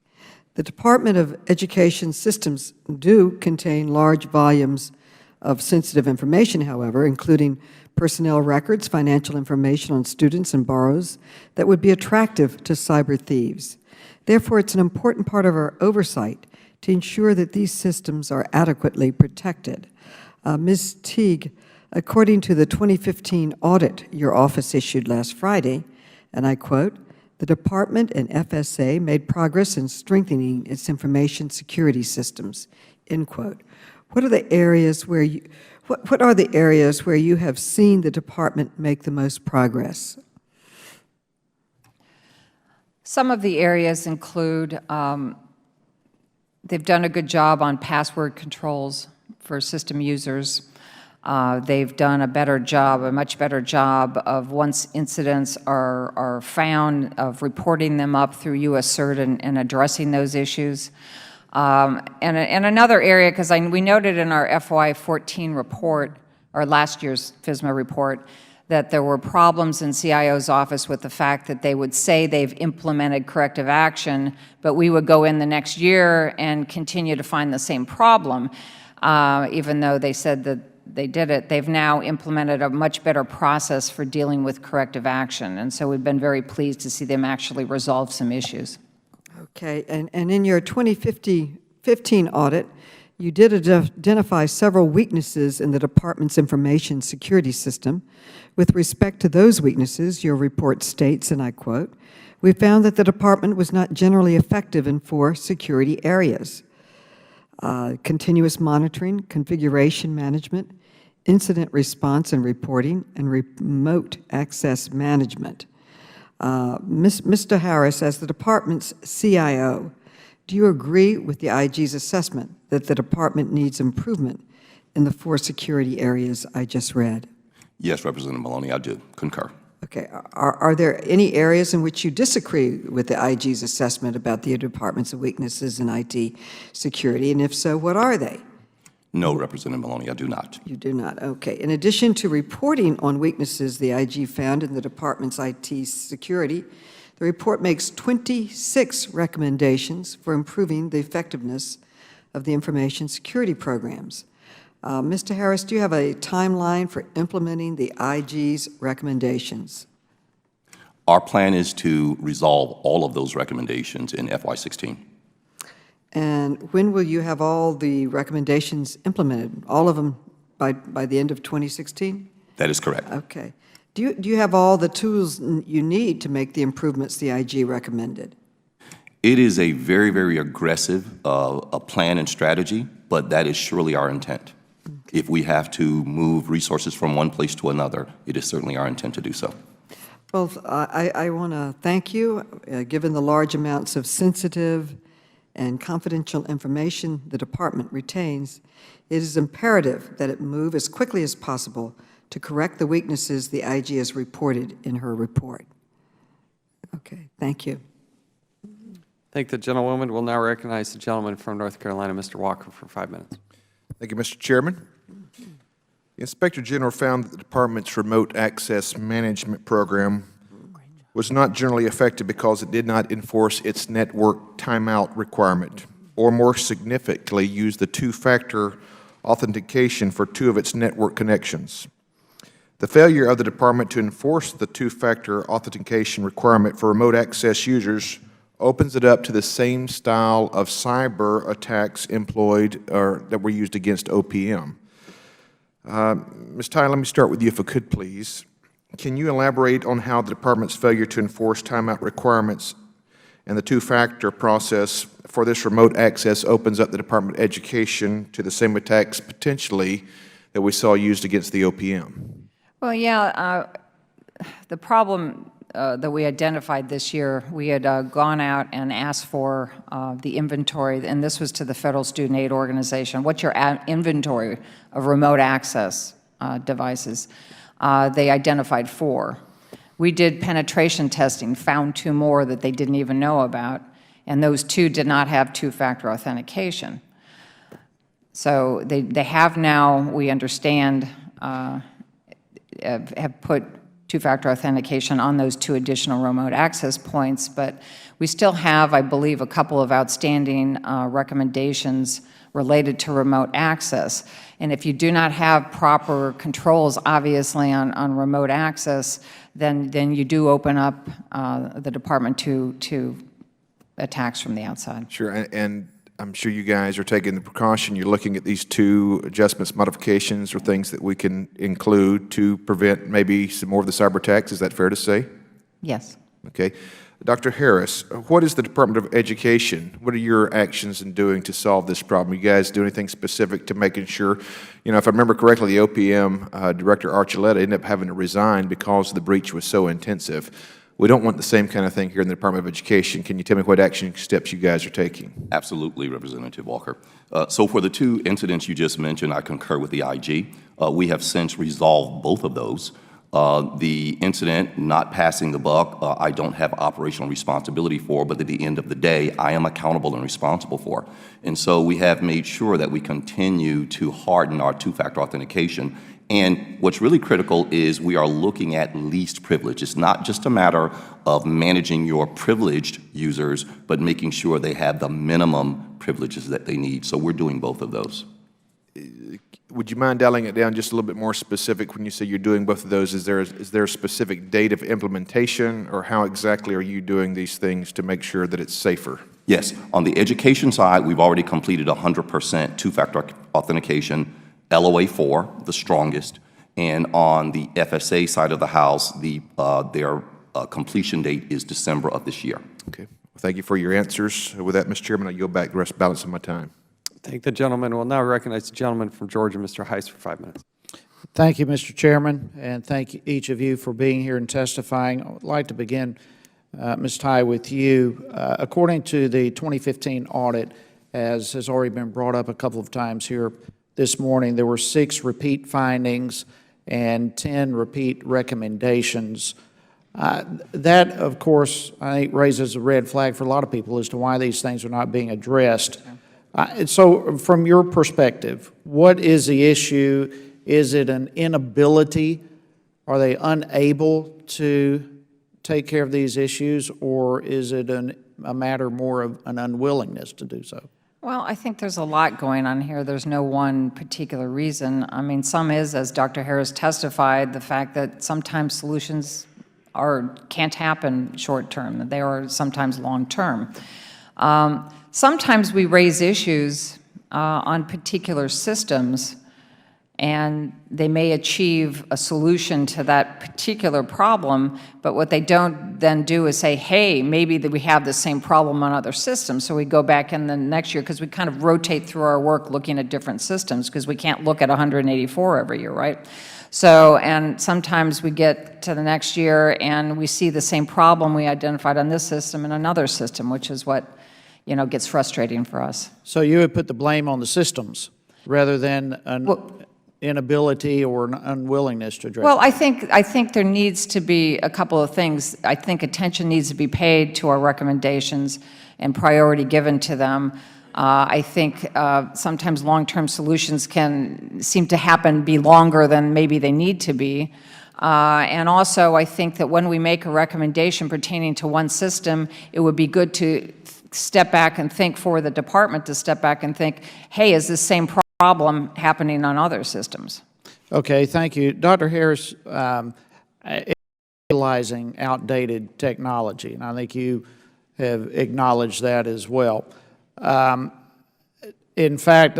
The Department of Education systems do contain large volumes of sensitive information, however, including personnel records, financial information on students and borrowers that would be attractive to cyber thieves. Therefore, it's an important part of our oversight to ensure that these systems are adequately protected. Ms. Teague, according to the 2015 audit your office issued last Friday, and I quote, "The Department and FSA made progress in strengthening its information security systems," end quote. What are the areas where you have seen the Department make the most progress? Some of the areas include, they've done a good job on password controls for system users. They've done a much better job of, once incidents are found, of reporting them up through US CERT and addressing those issues. And another area, because we noted in our FY14 report, or last year's FSMA report, that there were problems in CIO's office with the fact that they would say they've implemented corrective action, but we would go in the next year and continue to find the same problem, even though they said that they did it. They've now implemented a much better process for dealing with corrective action, and so we've been very pleased to see them actually resolve some issues. Okay, and in your 2015 audit, you did identify several weaknesses in the Department's information security system. With respect to those weaknesses, your report states, and I quote, "We found that the Department was not generally effective in 4 security areas." continuous monitoring, configuration management, incident response and reporting, and remote access management. Mr. Harris, as the Department's CIO, do you agree with the IG's assessment that the Department needs improvement in the 4 security areas I just read? Yes, Representative Maloney, I do concur. Okay. Are there any areas in which you disagree with the IG's assessment about the Department's weaknesses in IT security? And if so, what are they? No, Representative Maloney, I do not. You do not. Okay. In addition to reporting on weaknesses the IG found in the Department's IT security, the report makes 26 recommendations for improving the effectiveness of the information security programs. Mr. Harris, do you have a timeline for implementing the IG's recommendations? Our plan is to resolve all of those recommendations in FY16. And when will you have all the recommendations implemented? All of them by the end of 2016? That is correct. Okay. Do you have all the tools you need to make the improvements the IG recommended? It is a very, very aggressive a plan and strategy, but that is surely our intent. Okay. If we have to move resources from one place to another, it is certainly our intent to do so. Well, I want to thank you. Given the large amounts of sensitive and confidential information the Department retains, it is imperative that it move as quickly as possible to correct the weaknesses the IG has reported in her report. Okay, thank you. Thank the gentlewoman. We'll now recognize the gentleman from North Carolina, Mr. Walker, for 5 minutes. Thank you, Mr. Chairman. The Inspector General found that the Department's Remote Access Management Program was not generally effective because it did not enforce its network timeout requirement, or more significantly, use the two-factor authentication for 2 of its network connections. The failure of the Department to enforce the two-factor authentication requirement for remote access users opens it up to the same style of cyber attacks employed or that were used against OPM. Ms. Tyler, let me start with you, if I could, please. Can you elaborate on how the Department's failure to enforce timeout requirements and the two-factor process for this remote access opens up the Department of Education to the same attacks potentially that we saw used against the OPM? Well, yeah, the problem that we identified this year, we had gone out and asked for the inventory, and this was to the Federal Student Aid Organization. What's your inventory of remote access devices? They identified 4. We did penetration testing, found 2 more that they didn't even know about, and those 2 did not have two-factor authentication. So they have now, we understand, have put two-factor authentication on those 2 additional remote access points, but we still have, I believe, a couple of outstanding recommendations related to remote access. And if you do not have proper controls, obviously, on remote access, then you do open up the Department to attacks from the outside. Sure, and I'm sure you guys are taking the precaution. You're looking at these 2 adjustments, modifications, or things that we can include to prevent maybe some more of the cyber attacks. Is that fair to say? Yes. Okay. Dr. Harris, what is the Department of Education? What are your actions in doing to solve this problem? You guys do anything specific to making sure, you know, if I remember correctly, the OPM Director Archuleta ended up having to resign because the breach was so intensive. We don't want the same kind of thing here in the Department of Education. Can you tell me what action steps you guys are taking? Absolutely, Representative Walker. So for the 2 incidents you just mentioned, I concur with the IG. We have since resolved both of those. The incident not passing the buck, I don't have operational responsibility for, but at the end of the day, I am accountable and responsible for. And so we have made sure that we continue to harden our two-factor authentication. And what's really critical is we are looking at least privilege. It's not just a matter of managing your privileged users, but making sure they have the minimum privileges that they need. So we're doing both of those. Would you mind dialing it down just a little bit more specific when you say you're doing both of those? Is there a specific date of implementation, or how exactly are you doing these things to make sure that it's safer? Yes. On the education side, we've already completed 100% two-factor authentication, LOA 4, the strongest. And on the FSA side of the house, their completion date is December of this year. Okay. Well, thank you for your answers. With that, Mr. Chairman, I yield back the balance of my time. Thank the gentleman. We'll now recognize the gentleman from Georgia, Mr. Heiss, for 5 minutes. Thank you, Mr. Chairman, and thank each of you for being here and testifying. I would like to begin, Ms. Ty, with you. According to the 2015 audit, as has already been brought up a couple of times here this morning, there were 6 repeat findings and 10 repeat recommendations. That, of course, I think raises a red flag for a lot of people as to why these things are not being addressed. So from your perspective, what is the issue? Is it an inability? Are they unable to take care of these issues, or is it a matter more of an unwillingness to do so? Well, I think there's a lot going on here. There's no one particular reason. I mean, some is, as Dr. Harris testified, the fact that sometimes solutions can't happen short term. They are sometimes long term. Sometimes we raise issues on particular systems, and they may achieve a solution to that particular problem, but what they don't then do is say, hey, maybe that we have the same problem on other systems, so we go back in the next year, because we kind of rotate through our work looking at different systems, because we can't look at 184 every year, right? So, and sometimes we get to the next year and we see the same problem we identified on this system in another system, which is what, you know, gets frustrating for us. So you would put the blame on the systems rather than an inability or an unwillingness to address it? Well, I think there needs to be a couple of things. I think attention needs to be paid to our recommendations and priority given to them. I think sometimes long-term solutions can seem to be longer than maybe they need to be. And also, I think that when we make a recommendation pertaining to one system, it would be good to step back and think, for the department to step back and think, hey, is this same problem happening on other systems? Okay, thank you. Dr. Harris, utilizing outdated technology, and I think you have acknowledged that as well. In fact,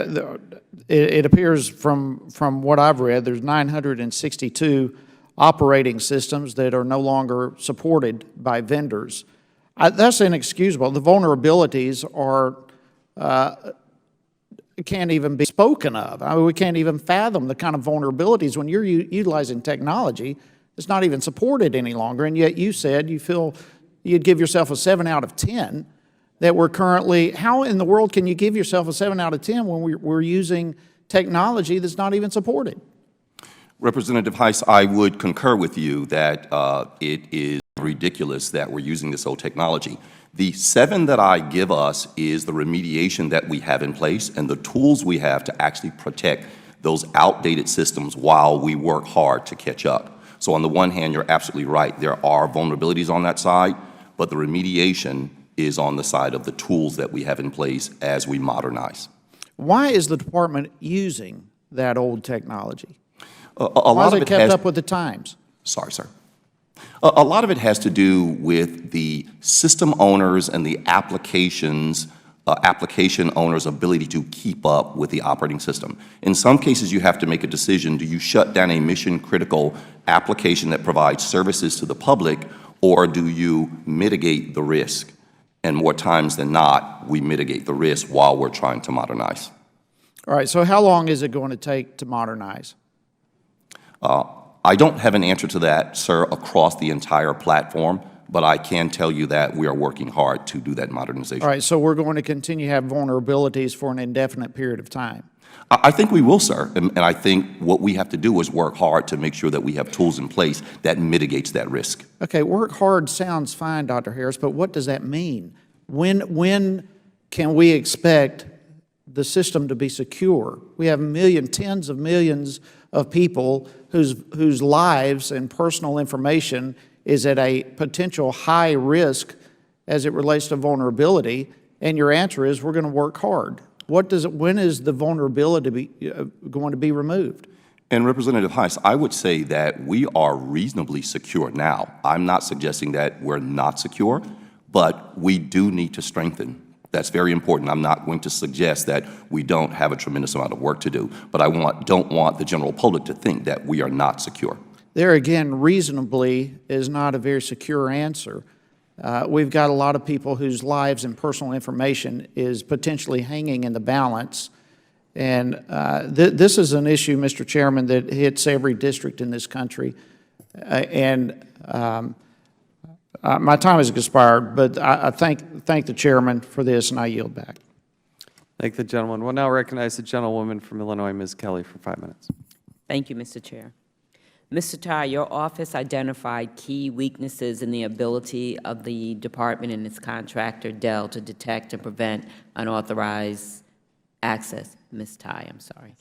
it appears from what I've read, there's 962 operating systems that are no longer supported by vendors. That's inexcusable. The vulnerabilities can't even be spoken of. I mean, we can't even fathom the kind of vulnerabilities when you're utilizing technology that's not even supported any longer, and yet you said you feel you'd give yourself a 7 out of 10. That we're currently, how in the world can you give yourself a 7 out of 10 when we're using technology that's not even supported? Representative Heiss, I would concur with you that it is ridiculous that we're using this old technology. The 7 that I give us is the remediation that we have in place and the tools we have to actually protect those outdated systems while we work hard to catch up. So on the one hand, you're absolutely right. There are vulnerabilities on that side, but the remediation is on the side of the tools that we have in place as we modernize. Why is the department using that old technology? Why is it kept up with the times? Sorry, sir. A lot of it has to do with the system owners and the application owners' ability to keep up with the operating system. In some cases, you have to make a decision. Do you shut down a mission-critical application that provides services to the public, or do you mitigate the risk? And more times than not, we mitigate the risk while we're trying to modernize. All right, so how long is it going to take to modernize? I don't have an answer to that, sir, across the entire platform, but I can tell you that we are working hard to do that modernization. All right, so we're going to continue to have vulnerabilities for an indefinite period of time. I think we will, sir, and I think what we have to do is work hard to make sure that we have tools in place that mitigates that risk. Okay, work hard sounds fine, Dr. Harris, but what does that mean? When can we expect the system to be secure? We have tens of millions of people whose lives and personal information is at a potential high risk as it relates to vulnerability, and your answer is we're going to work hard. When is the vulnerability going to be removed? And Representative Heiss, I would say that we are reasonably secure now. I'm not suggesting that we're not secure, but we do need to strengthen. That's very important. I'm not going to suggest that we don't have a tremendous amount of work to do, but I don't want the general public to think that we are not secure. There again, reasonably is not a very secure answer. we've got a lot of people whose lives and personal information is potentially hanging in the balance. And this is an issue, Mr. Chairman, that hits every district in this country. My time has expired, but I thank the chairman for this, and I yield back. Thank the gentleman. We'll now recognize the gentlewoman from Illinois, Ms. Kelly, for 5 minutes. Thank you, Mr. Chair. Mr. Tai, your office identified key weaknesses in the ability of the department and its contractor, Dell, to detect and prevent unauthorized access. Ms. Tai, I'm sorry.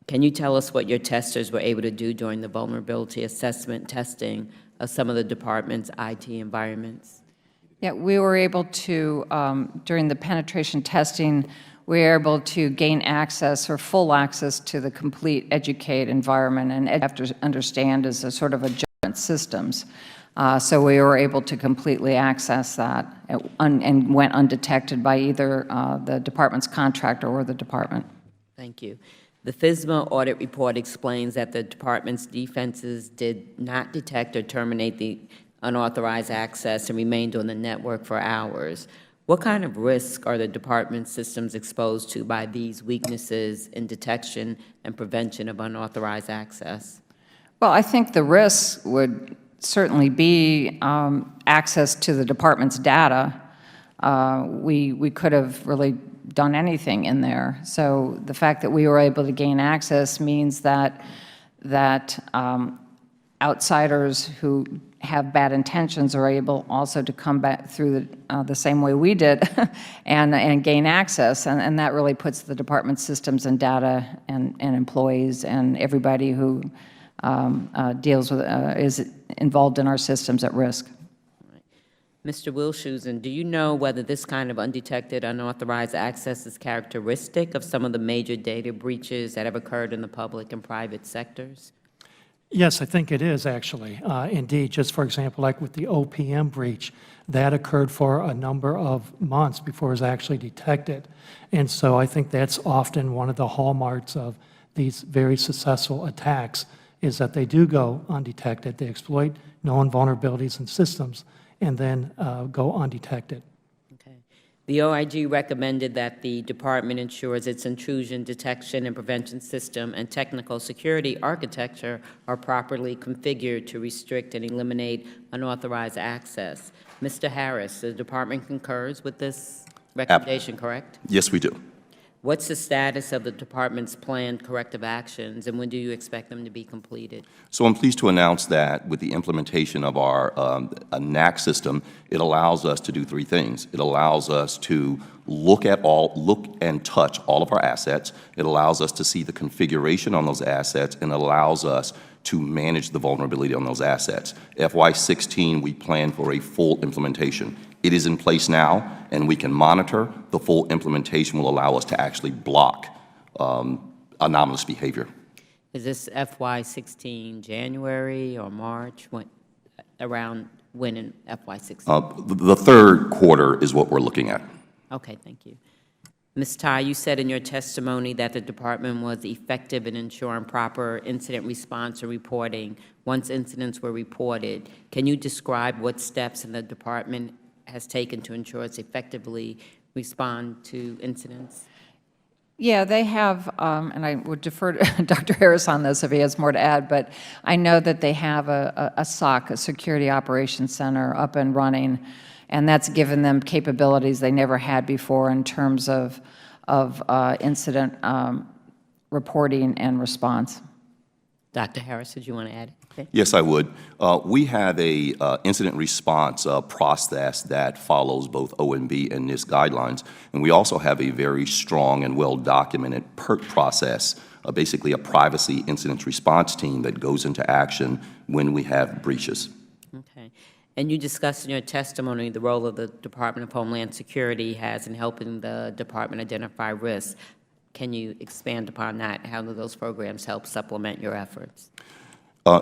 Can you tell us what your testers were able to do during the vulnerability assessment testing of some of the department's IT environments? Yeah, we were able to, during the penetration testing, we were able to gain access or full access to the complete Educate environment, and have to understand is a sort of a giant systems. So we were able to completely access that and went undetected by either the department's contractor or the department. Thank you. The FISMA audit report explains that the department's defenses did not detect or terminate the unauthorized access and remained on the network for hours. What kind of risk are the department's systems exposed to by these weaknesses in detection and prevention of unauthorized access? Well, I think the risk would certainly be access to the department's data. We could have really done anything in there. So the fact that we were able to gain access means that outsiders who have bad intentions are able also to come back through the same way we did and gain access. And that really puts the department's systems and data and employees and everybody who deals with, is involved in our systems at risk. Mr. Wilshusen, do you know whether this kind of undetected, unauthorized access is characteristic of some of the major data breaches that have occurred in the public and private sectors? Yes, I think it is, actually. Indeed, just for example, like with the OPM breach, that occurred for a number of months before it was actually detected. And so I think that's often one of the hallmarks of these very successful attacks, is that they do go undetected. They exploit known vulnerabilities in systems and then go undetected. Okay. The OIG recommended that the department ensures its intrusion detection and prevention system and technical security architecture are properly configured to restrict and eliminate unauthorized access. Mr. Harris, the department concurs with this recommendation, correct? Yes, we do. What's the status of the department's planned corrective actions, and when do you expect them to be completed? So I'm pleased to announce that with the implementation of our NAC system, it allows us to do three things. It allows us to look and touch all of our assets. It allows us to see the configuration on those assets, and it allows us to manage the vulnerability on those assets. FY16, we plan for a full implementation. It is in place now, and we can monitor. The full implementation will allow us to actually block anomalous behavior. Is this FY16 January or March? Around when in FY16? The third quarter is what we're looking at. Okay, thank you. Ms. Tai, you said in your testimony that the department was effective in ensuring proper incident response and reporting once incidents were reported. Can you describe what steps the department has taken to ensure it's effectively respond to incidents? Yeah, they have, and I would defer to Dr. Harris on this if he has more to add, but I know that they have a SOC, a Security Operations Center, up and running, and that's given them capabilities they never had before in terms of incident reporting and response. Dr. Harris, did you want to add? Okay. Yes, I would. We have a incident response process that follows both OMB and NIST guidelines, and we also have a very strong and well-documented PERT process, basically a privacy incident response team that goes into action when we have breaches. Okay. And you discussed in your testimony the role of the Department of Homeland Security has in helping the department identify risks. Can you expand upon that? How do those programs help supplement your efforts?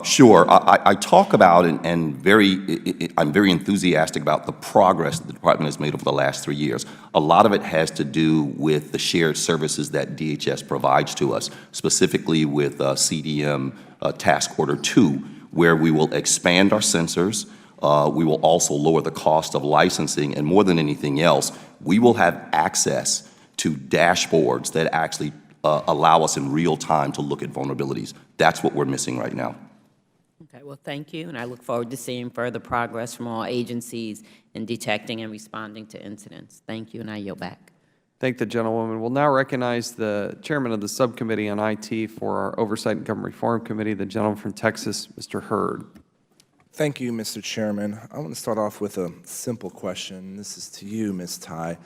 Sure. I talk about and I'm very enthusiastic about the progress that the department has made over the last 3 years. A lot of it has to do with the shared services that DHS provides to us, specifically with CDM Task Order 2, where we will expand our sensors. We will also lower the cost of licensing, and more than anything else, we will have access to dashboards that actually allow us in real time to look at vulnerabilities. That's what we're missing right now. Okay, well, thank you, and I look forward to seeing further progress from all agencies in detecting and responding to incidents. Thank you, and I yield back. Thank the gentlewoman. We'll now recognize the chairman of the Subcommittee on IT for our Oversight and Government Reform Committee, the gentleman from Texas, Mr. Hurd. Thank you, Mr. Chairman. I want to start off with a simple question. This is to you, Ms. Tai.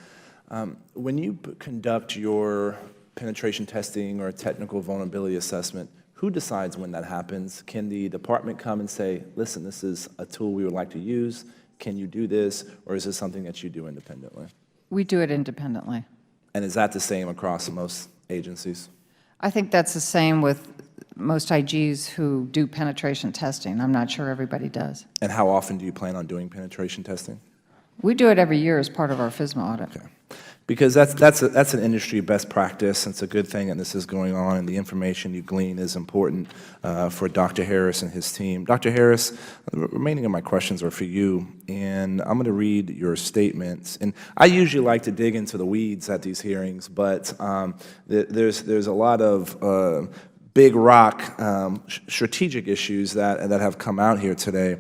When you conduct your penetration testing or technical vulnerability assessment, who decides when that happens? Can the department come and say, listen, this is a tool we would like to use, can you do this, or is this something that you do independently? We do it independently. And is that the same across most agencies? I think that's the same with most IGs who do penetration testing. I'm not sure everybody does. And how often do you plan on doing penetration testing? We do it every year as part of our FISMA audit. Okay. Because that's an industry best practice, and it's a good thing that this is going on, and the information you glean is important for Dr. Harris and his team. Dr. Harris, the remaining of my questions are for you, and I'm going to read your statements. And I usually like to dig into the weeds at these hearings, but there's a lot of big rock strategic issues that have come out here today.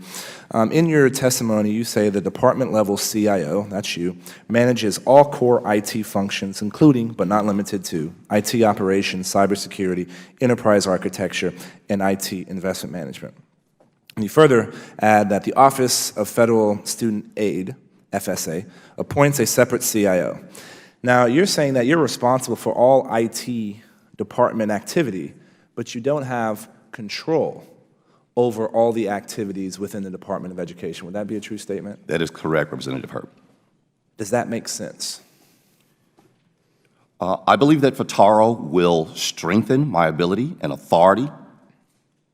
In your testimony, you say the department-level CIO, that's you, manages all core IT functions, including, but not limited to, IT operations, cybersecurity, enterprise architecture, and IT investment management. And you further add that the Office of Federal Student Aid, FSA, appoints a separate CIO. Now, you're saying that you're responsible for all IT department activity, but you don't have control over all the activities within the Department of Education. Would that be a true statement? That is correct, Representative Hurd. Does that make sense? I believe that FATARO will strengthen my ability and authority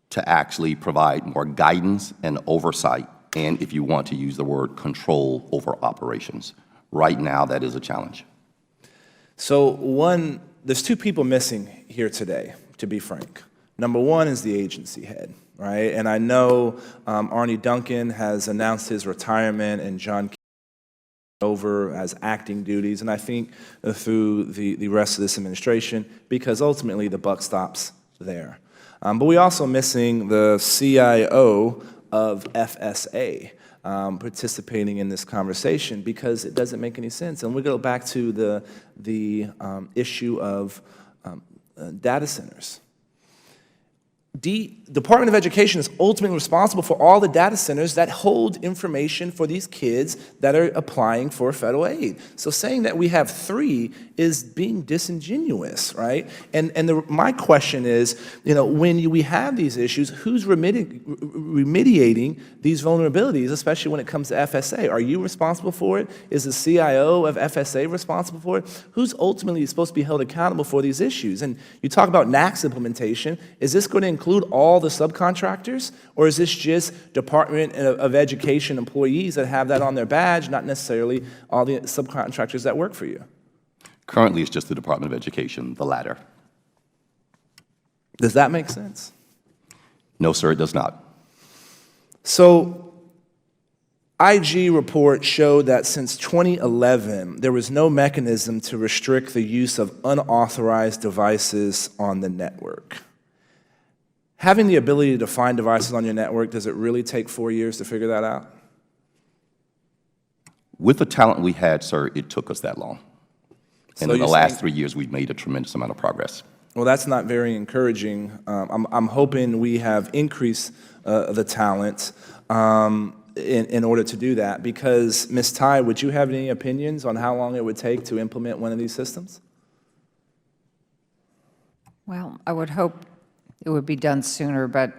to actually provide more guidance and oversight, and if you want to use the word control over operations. Right now, that is a challenge. So there's two people missing here today, to be frank. Number one is the agency head, right? And I know Arnie Duncan has announced his retirement and John over as acting duties, and I think through the rest of this administration, because ultimately the buck stops there. But we're also missing the CIO of FSA participating in this conversation, because it doesn't make any sense. And we go back to the issue of data centers. The Department of Education is ultimately responsible for all the data centers that hold information for these kids that are applying for federal aid. So saying that we have 3 is being disingenuous, right? And my question is, when we have these issues, who's remediating these vulnerabilities, especially when it comes to FSA? Are you responsible for it? Is the CIO of FSA responsible for it? Who's ultimately supposed to be held accountable for these issues? And you talk about NAAQS implementation. Is this going to include all the subcontractors, or is this just Department of Education employees that have that on their badge, not necessarily all the subcontractors that work for you? Currently, it's just the Department of Education, the latter. Does that make sense? No, sir, it does not. So, IG report showed that since 2011, there was no mechanism to restrict the use of unauthorized devices on the network. Having the ability to find devices on your network, does it really take 4 years to figure that out? With the talent we had, sir, it took us that long. And in the last 3 years, we've made a tremendous amount of progress. Well, that's not very encouraging. I'm hoping we have increased the talent in order to do that, because, Ms. Tai, would you have any opinions on how long it would take to implement one of these systems? Well, I would hope it would be done sooner, but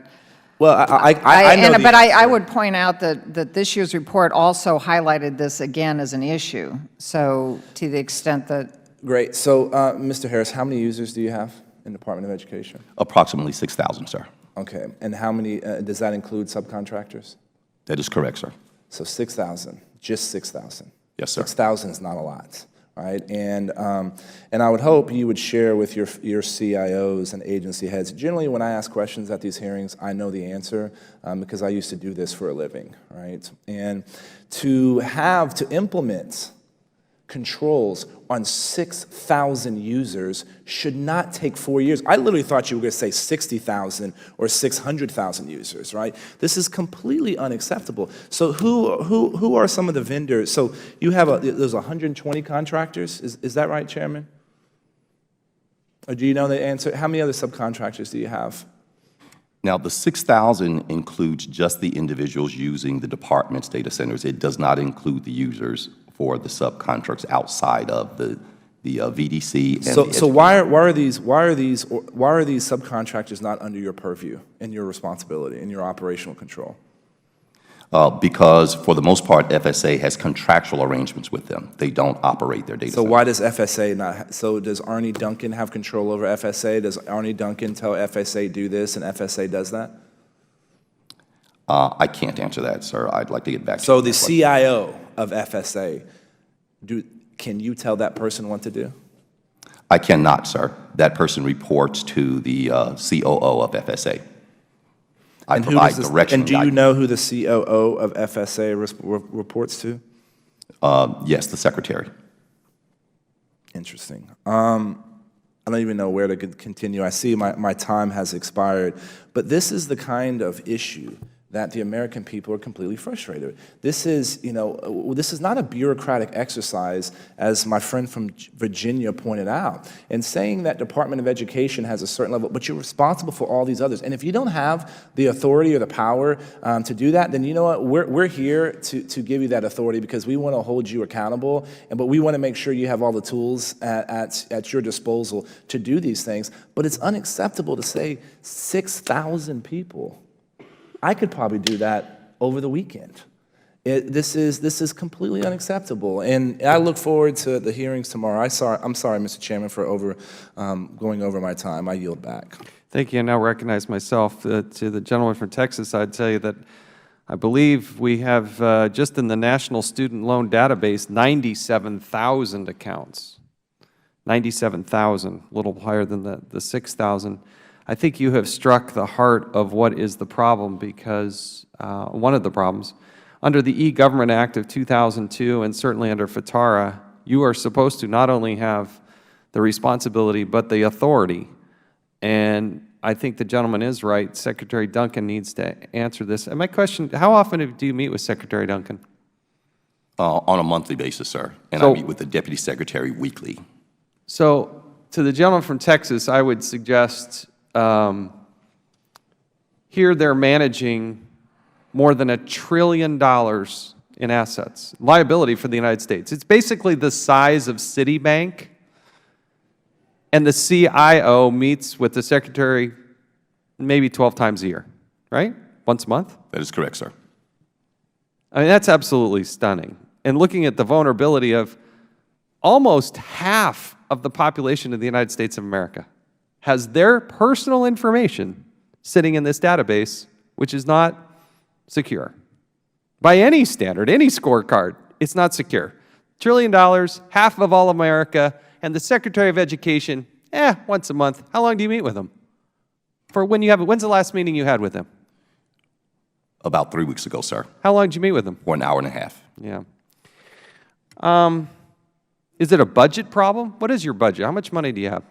well, I know but I would point out that this year's report also highlighted this again as an issue. So to the extent that great. So, Mr. Harris, how many users do you have in the Department of Education? Approximately 6,000, sir. Okay. And how many, does that include subcontractors? That is correct, sir. So 6,000, just 6,000. Yes, sir. 6,000 is not a lot, right? And I would hope you would share with your CIOs and agency heads. Generally, when I ask questions at these hearings, I know the answer because I used to do this for a living, right? And to implement controls on 6,000 users should not take 4 years. I literally thought you were going to say 60,000 or 600,000 users, right? This is completely unacceptable. So who are some of the vendors? So you have there's 120 contractors. Is that right, Chairman? Or do you know the answer? How many other subcontractors do you have? Now, the 6,000 includes just the individuals using the department's data centers. It does not include the users for the subcontractors outside of the VDC. And So why are these subcontractors not under your purview and your responsibility and your operational control? Because for the most part, FSA has contractual arrangements with them. They don't operate their data So centers. why does FSA not? So does Arnie Duncan have control over FSA? Does Arnie Duncan tell FSA do this and FSA does that? I can't answer that, sir. I'd like to get back to you. So the CIO of FSA, can you tell that person what to do? I cannot, sir. That person reports to the COO of FSA. I provide direction. And do you know who the COO of FSA reports to? Yes, the secretary. Interesting. I don't even know where to continue. I see my time has expired. But this is the kind of issue that the American people are completely frustrated with. This is, this is not a bureaucratic exercise, as my friend from Virginia pointed out, and saying that Department of Education has a certain level, but you're responsible for all these others. And if you don't have the authority or the power to do that, then you know what? We're here to give you that authority because we want to hold you accountable, but we want to make sure you have all the tools at your disposal to do these things. But it's unacceptable to say 6,000 people. I could probably do that over the weekend. This is completely unacceptable, and I look forward to the hearings tomorrow. I'm sorry, Mr. Chairman, for going over my time. I yield back. Thank you. I now recognize myself. To the gentleman from Texas, I'd tell you that I believe we have, just in the National Student Loan Database, 97,000 accounts. 97,000, a little higher than the 6,000. I think you have struck the heart of what is the problem because one of the problems. Under the E-Government Act of 2002 and certainly under FTARA, you are supposed to not only have the responsibility but the authority. And I think the gentleman is right. Secretary Duncan needs to answer this. And my question, how often do you meet with Secretary Duncan? On a monthly basis, sir. And I meet with the Deputy Secretary weekly. So to the gentleman from Texas, I would suggest here they're managing more than $1 trillion in assets, liability for the United States. It's basically the size of Citibank, and the CIO meets with the Secretary maybe 12 times a year, right? Once a month? That is correct, sir. I mean, that's absolutely stunning. And looking at the vulnerability of almost half of the population of the United States of America has their personal information sitting in this database, which is not secure. By any standard, any scorecard, it's not secure. $1 trillion, half of all America, and the Secretary of Education, once a month. How long do you meet with him? When's the last meeting you had with him? About 3 weeks ago, sir. How long did you meet with him? For an hour and a half. Yeah. Is it a budget problem? What is your budget? How much money do you have?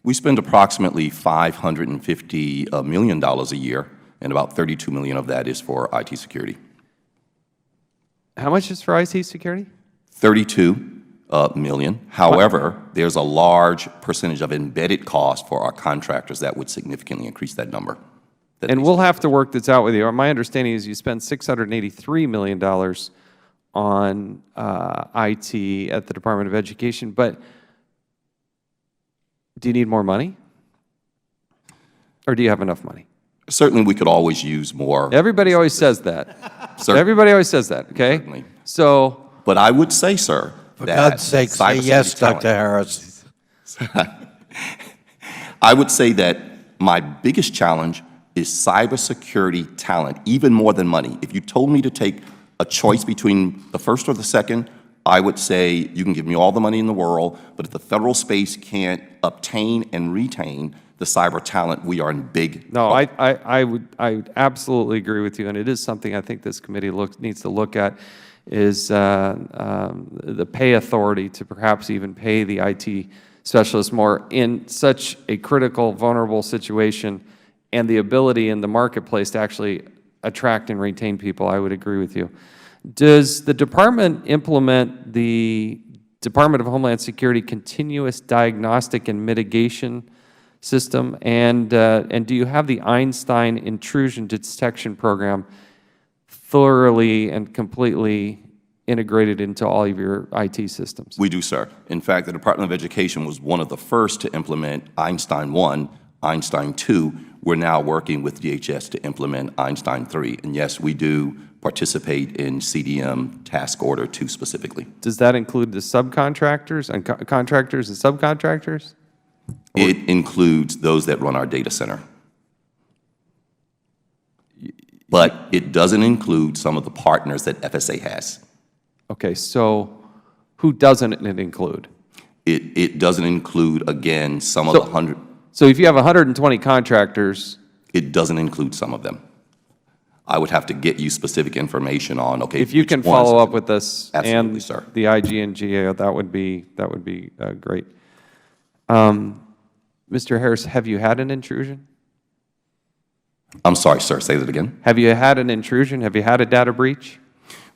We spend approximately $550 million a year, and about $32 million of that is for IT security. How much is for IT security? $32 million. However, there's a large percentage of embedded cost for our contractors that would significantly increase that number. And we'll have to work this out with you. My understanding is you spend $683 million on IT at the Department of Education, but do you need more money? Or do you have enough money? Certainly, we could always use more. Everybody always says that. Everybody always says that, okay? Certainly. So, but I would say, sir, for God's sake, say yes, Dr. Harris. I would say that my biggest challenge is cybersecurity talent, even more than money. If you told me to take a choice between the first or the second, I would say you can give me all the money in the world, but if the federal space can't obtain and retain the cyber talent, we are in big No, trouble. I would absolutely agree with you, and it is something I think this committee needs to look at, is the pay authority to perhaps even pay the IT specialists more in such a critical, vulnerable situation, and the ability in the marketplace to actually attract and retain people. I would agree with you. Does the department implement the Department of Homeland Security continuous diagnostic and mitigation system, and do you have the Einstein intrusion detection program thoroughly and completely integrated into all of your IT systems? We do, sir. In fact, the Department of Education was one of the first to implement Einstein 1, Einstein 2. We're now working with DHS to implement Einstein 3. And yes, we do participate in CDM Task Order 2 specifically. Does that include the subcontractors and contractors and subcontractors? It includes those that run our data center. But it doesn't include some of the partners that FSA has. Okay, so who doesn't it include? It doesn't include, again, some of the 100. So if you have 120 contractors, it doesn't include some of them. I would have to get you specific information on, okay, if you which can ones. follow up with us Absolutely, and sir. the IG and GAO, that would be great. Mr. Harris, have you had an intrusion? I'm sorry, sir, say that again. Have you had an intrusion? Have you had a data breach?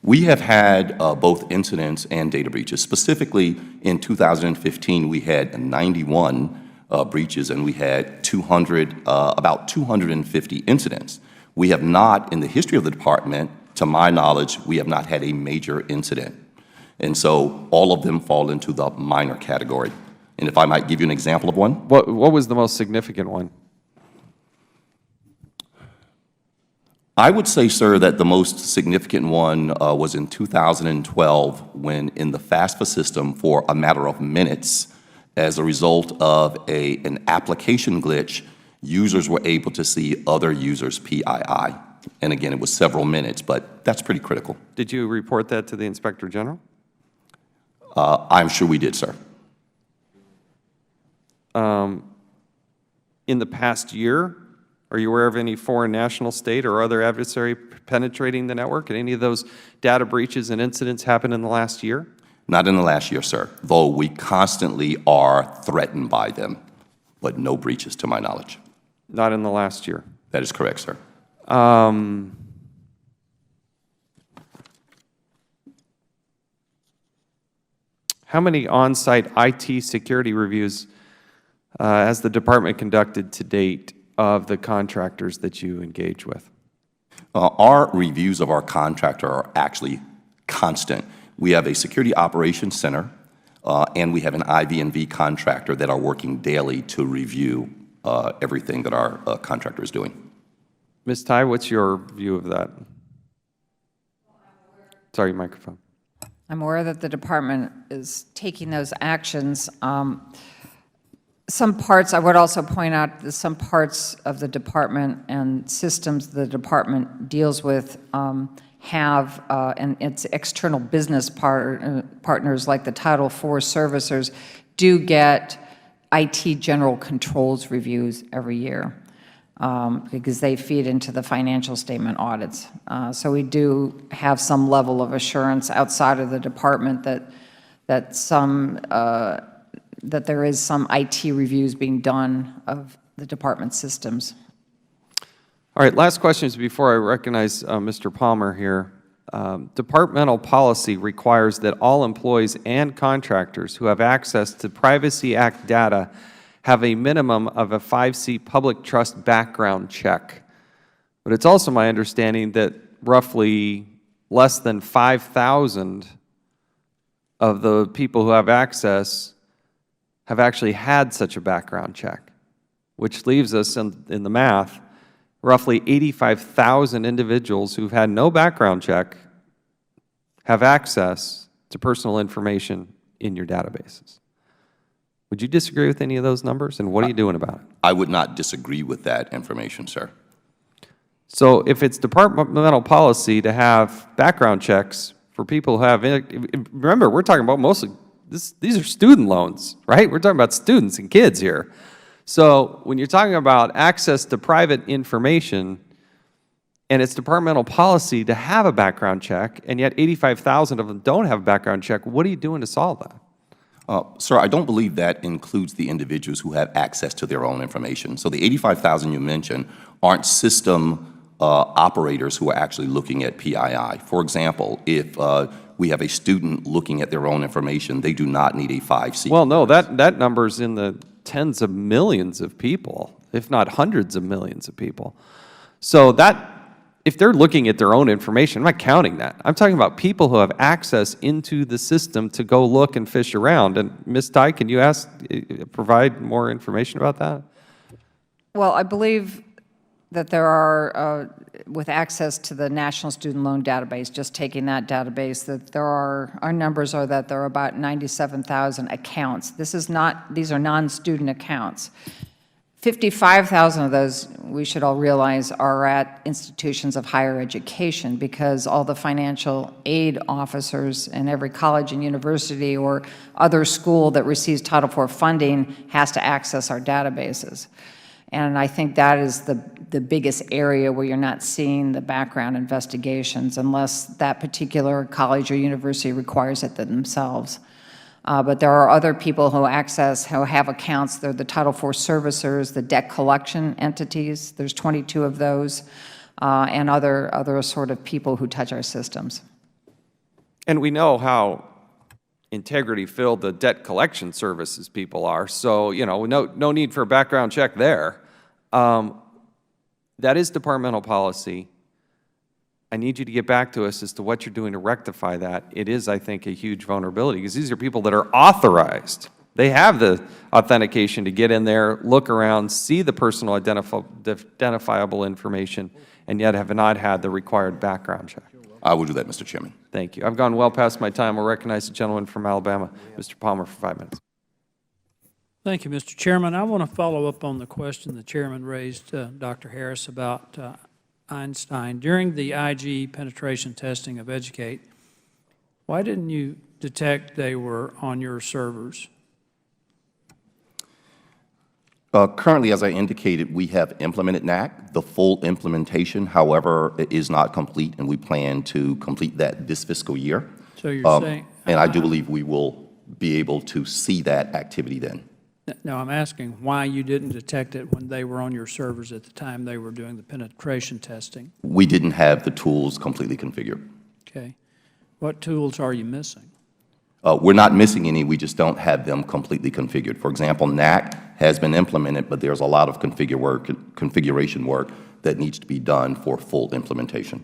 We have had both incidents and data breaches. Specifically, in 2015, we had 91 breaches, and we had about 250 incidents. We have not, in the history of the department, to my knowledge, we have not had a major incident. And so all of them fall into the minor category. And if I might give you an example of one. What was the most significant one? I would say, sir, that the most significant one was in 2012 when in the FAFSA system, for a matter of minutes, as a result of an application glitch, users were able to see other users' PII. And again, it was several minutes, but that's pretty critical. Did you report that to the Inspector General? I'm sure we did, sir. In the past year, are you aware of any foreign national, state, or other adversary penetrating the network? And any of those data breaches and incidents happened in the last year? Not in the last year, sir, though we constantly are threatened by them, but no breaches to my knowledge. Not in the last year. That is correct, sir. How many on-site IT security reviews has the department conducted to date of the contractors that you engage with? Our reviews of our contractor are actually constant. We have a security operations center, and we have an IV&V contractor that are working daily to review everything that our contractor is doing. Ms. Tai, what's your view of that? Sorry, microphone. I'm aware that the department is taking those actions. Some parts, I would also point out that some parts of the department and systems the department deals with have, and its external business partners like the Title IV servicers do get IT general controls reviews every year because they feed into the financial statement audits. So we do have some level of assurance outside of the department that there is some IT reviews being done of the department's systems. All right, last questions before I recognize Mr. Palmer here. Departmental policy requires that all employees and contractors who have access to Privacy Act data have a minimum of a 5C public trust background check. But it's also my understanding that roughly less than 5,000 of the people who have access have actually had such a background check, which leaves us in the math, roughly 85,000 individuals who've had no background check have access to personal information in your databases. Would you disagree with any of those numbers, and what are you doing about it? I would not disagree with that information, sir. So if it's departmental policy to have background checks for people who have, remember, we're talking about mostly, these are student loans, right? We're talking about students and kids here. So when you're talking about access to private information, and it's departmental policy to have a background check, and yet 85,000 of them don't have a background check, what are you doing to solve that? Sir, I don't believe that includes the individuals who have access to their own information. So the 85,000 you mentioned aren't system operators who are actually looking at PII. For example, if we have a student looking at their own information, they do not need a 5C. Well, no, that number's in the tens of millions of people, if not hundreds of millions of people. So that, if they're looking at their own information, I'm not counting that. I'm talking about people who have access into the system to go look and fish around. And Ms. Tai, can you provide more information about that? Well, I believe that there are, with access to the National Student Loan Database, just taking that database, that there are, our numbers are that there are about 97,000 accounts. These are non-student accounts. 55,000 of those, we should all realize, are at institutions of higher education, because all the financial aid officers in every college and university or other school that receives Title IV funding has to access our databases. And I think that is the biggest area where you're not seeing the background investigations unless that particular college or university requires it themselves. But there are other people who have accounts. They're the Title IV servicers, the debt collection entities. There's 22 of those, and other sort of people who touch our systems. And we know how integrity-filled the debt collection services people are, so, you know, no need for a background check there. That is departmental policy. I need you to get back to us as to what you're doing to rectify that. It is, I think, a huge vulnerability, because these are people that are authorized. They have the authentication to get in there, look around, see the personal identifiable information, and yet have not had the required background check. I will do that, Mr. Chairman. Thank you. I've gone well past my time. I'll recognize the gentleman from Alabama, Mr. Palmer, for 5 minutes. Thank you, Mr. Chairman. I want to follow up on the question the Chairman raised, Dr. Harris, about Einstein. During the IG penetration testing of Educate, why didn't you detect they were on your servers? Currently, as I indicated, we have implemented NAC. The full implementation, however, is not complete, and we plan to complete that this fiscal year. So you're saying... And I do believe we will be able to see that activity then. No, I'm asking why you didn't detect it when they were on your servers at the time they were doing the penetration testing. We didn't have the tools completely configured. Okay. What tools are you missing? We're not missing any, we just don't have them completely configured. For example, NAC has been implemented, but there's a lot of configuration work that needs to be done for full implementation.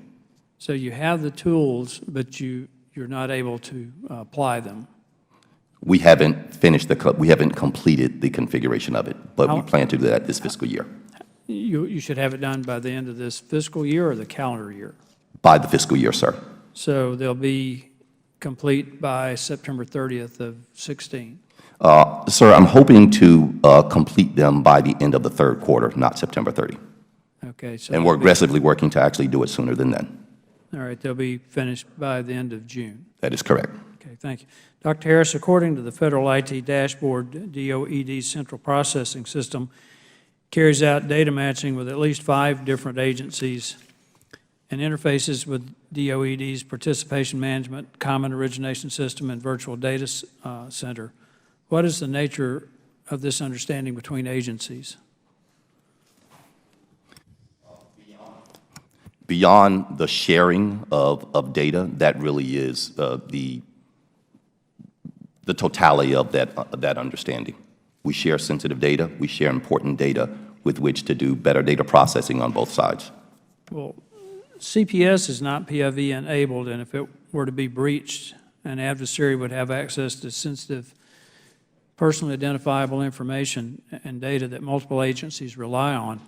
So you have the tools, but you're not able to apply them. We haven't finished we haven't completed the configuration of it, but we plan to do that this fiscal year. You should have it done by the end of this fiscal year or the calendar year? By the fiscal year, sir. So they'll be complete by September 30th of 16? Sir, I'm hoping to complete them by the end of the third quarter, not September 30. Okay. So and we're aggressively working to actually do it sooner than then. All right. They'll be finished by the end of June. That is correct. Okay. Thank you. Dr. Harris, according to the Federal IT Dashboard, DOED's central processing system carries out data matching with at least 5 different agencies and interfaces with DOED's participation management, common origination system, and virtual data center. What is the nature of this understanding between agencies? Beyond the sharing of data, that really is the totality of that understanding. We share sensitive data, we share important data with which to do better data processing on both sides. Well, CPS is not PIV enabled, and if it were to be breached, an adversary would have access to sensitive, personally identifiable information and data that multiple agencies rely on.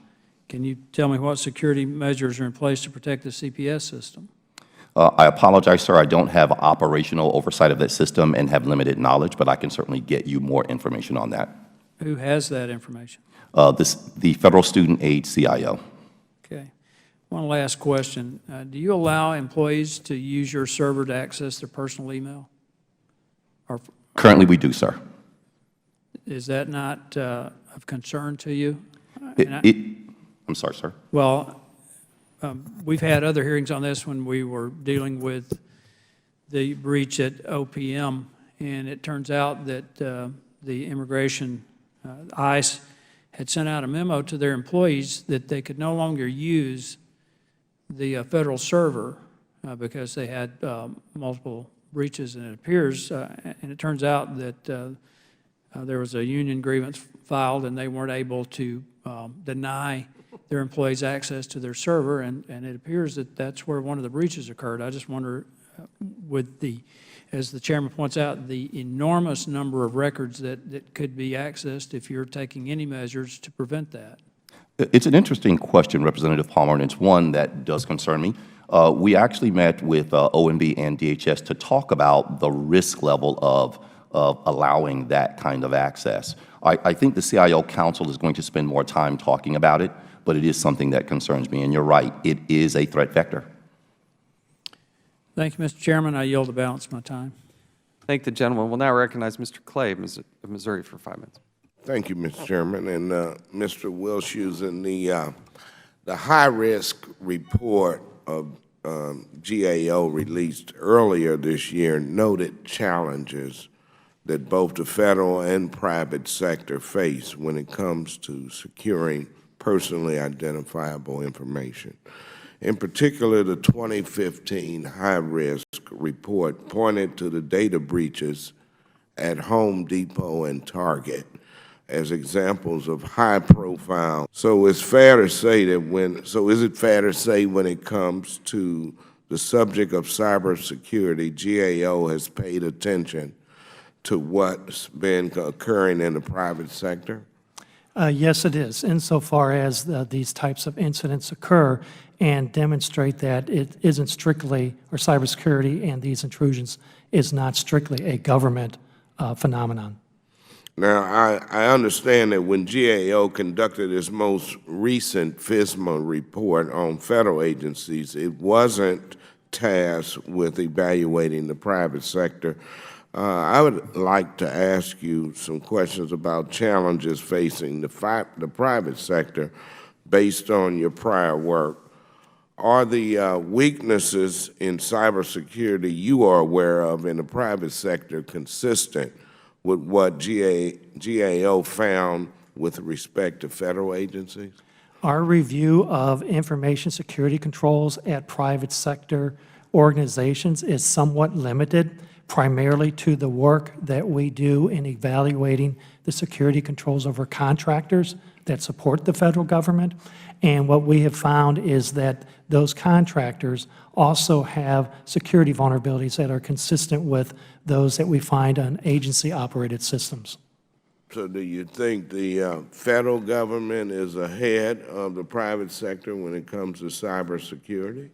Can you tell me what security measures are in place to protect the CPS system? I apologize, sir. I don't have operational oversight of that system and have limited knowledge, but I can certainly get you more information on that. Who has that information? The Federal Student Aid CIO. Okay. One last question. Do you allow employees to use your server to access their personal email? Or Currently, we do, sir. is that not of concern to you? I'm sorry, sir. Well, we've had other hearings on this when we were dealing with the breach at OPM, and it turns out that the immigration, ICE, had sent out a memo to their employees that they could no longer use the federal server because they had multiple breaches, and it appears, and it turns out that there was a union grievance filed, and they weren't able to deny their employees access to their server, and it appears that that's where one of the breaches occurred. I just wonder, with the, as the chairman points out, the enormous number of records that could be accessed if you're taking any measures to prevent that. It's an interesting question, Representative Palmer, and it's one that does concern me. We actually met with OMB and DHS to talk about the risk level of allowing that kind of access. I think the CIO Council is going to spend more time talking about it, but it is something that concerns me, and you're right, it is a threat vector. Thank you, Mr. Chairman. I yield the balance of my time. Thank the gentleman. We'll now recognize Mr. Clay of Missouri for 5 minutes. Thank you, Mr. Chairman. And Mr. Wilshusen, the high-risk report of GAO released earlier this year noted challenges that both the federal and private sector face when it comes to securing personally identifiable information. In particular, the 2015 high-risk report pointed to the data breaches at Home Depot and Target as examples of high-profile. So it's fair to say that is it fair to say when it comes to the subject of cybersecurity, GAO has paid attention to what's been occurring in the private sector? Yes, it is, insofar as these types of incidents occur and demonstrate that it isn't strictly, or cybersecurity and these intrusions is not strictly a government phenomenon. Now, I understand that when GAO conducted its most recent FISMA report on federal agencies, it wasn't tasked with evaluating the private sector. I would like to ask you some questions about challenges facing the private sector based on your prior work. Are the weaknesses in cybersecurity you are aware of in the private sector consistent with what GAO found with respect to federal agencies? Our review of information security controls at private sector organizations is somewhat limited, primarily to the work that we do in evaluating the security controls over contractors that support the federal government. And what we have found is that those contractors also have security vulnerabilities that are consistent with those that we find on agency-operated systems. So do you think the federal government is ahead of the private sector when it comes to cybersecurity?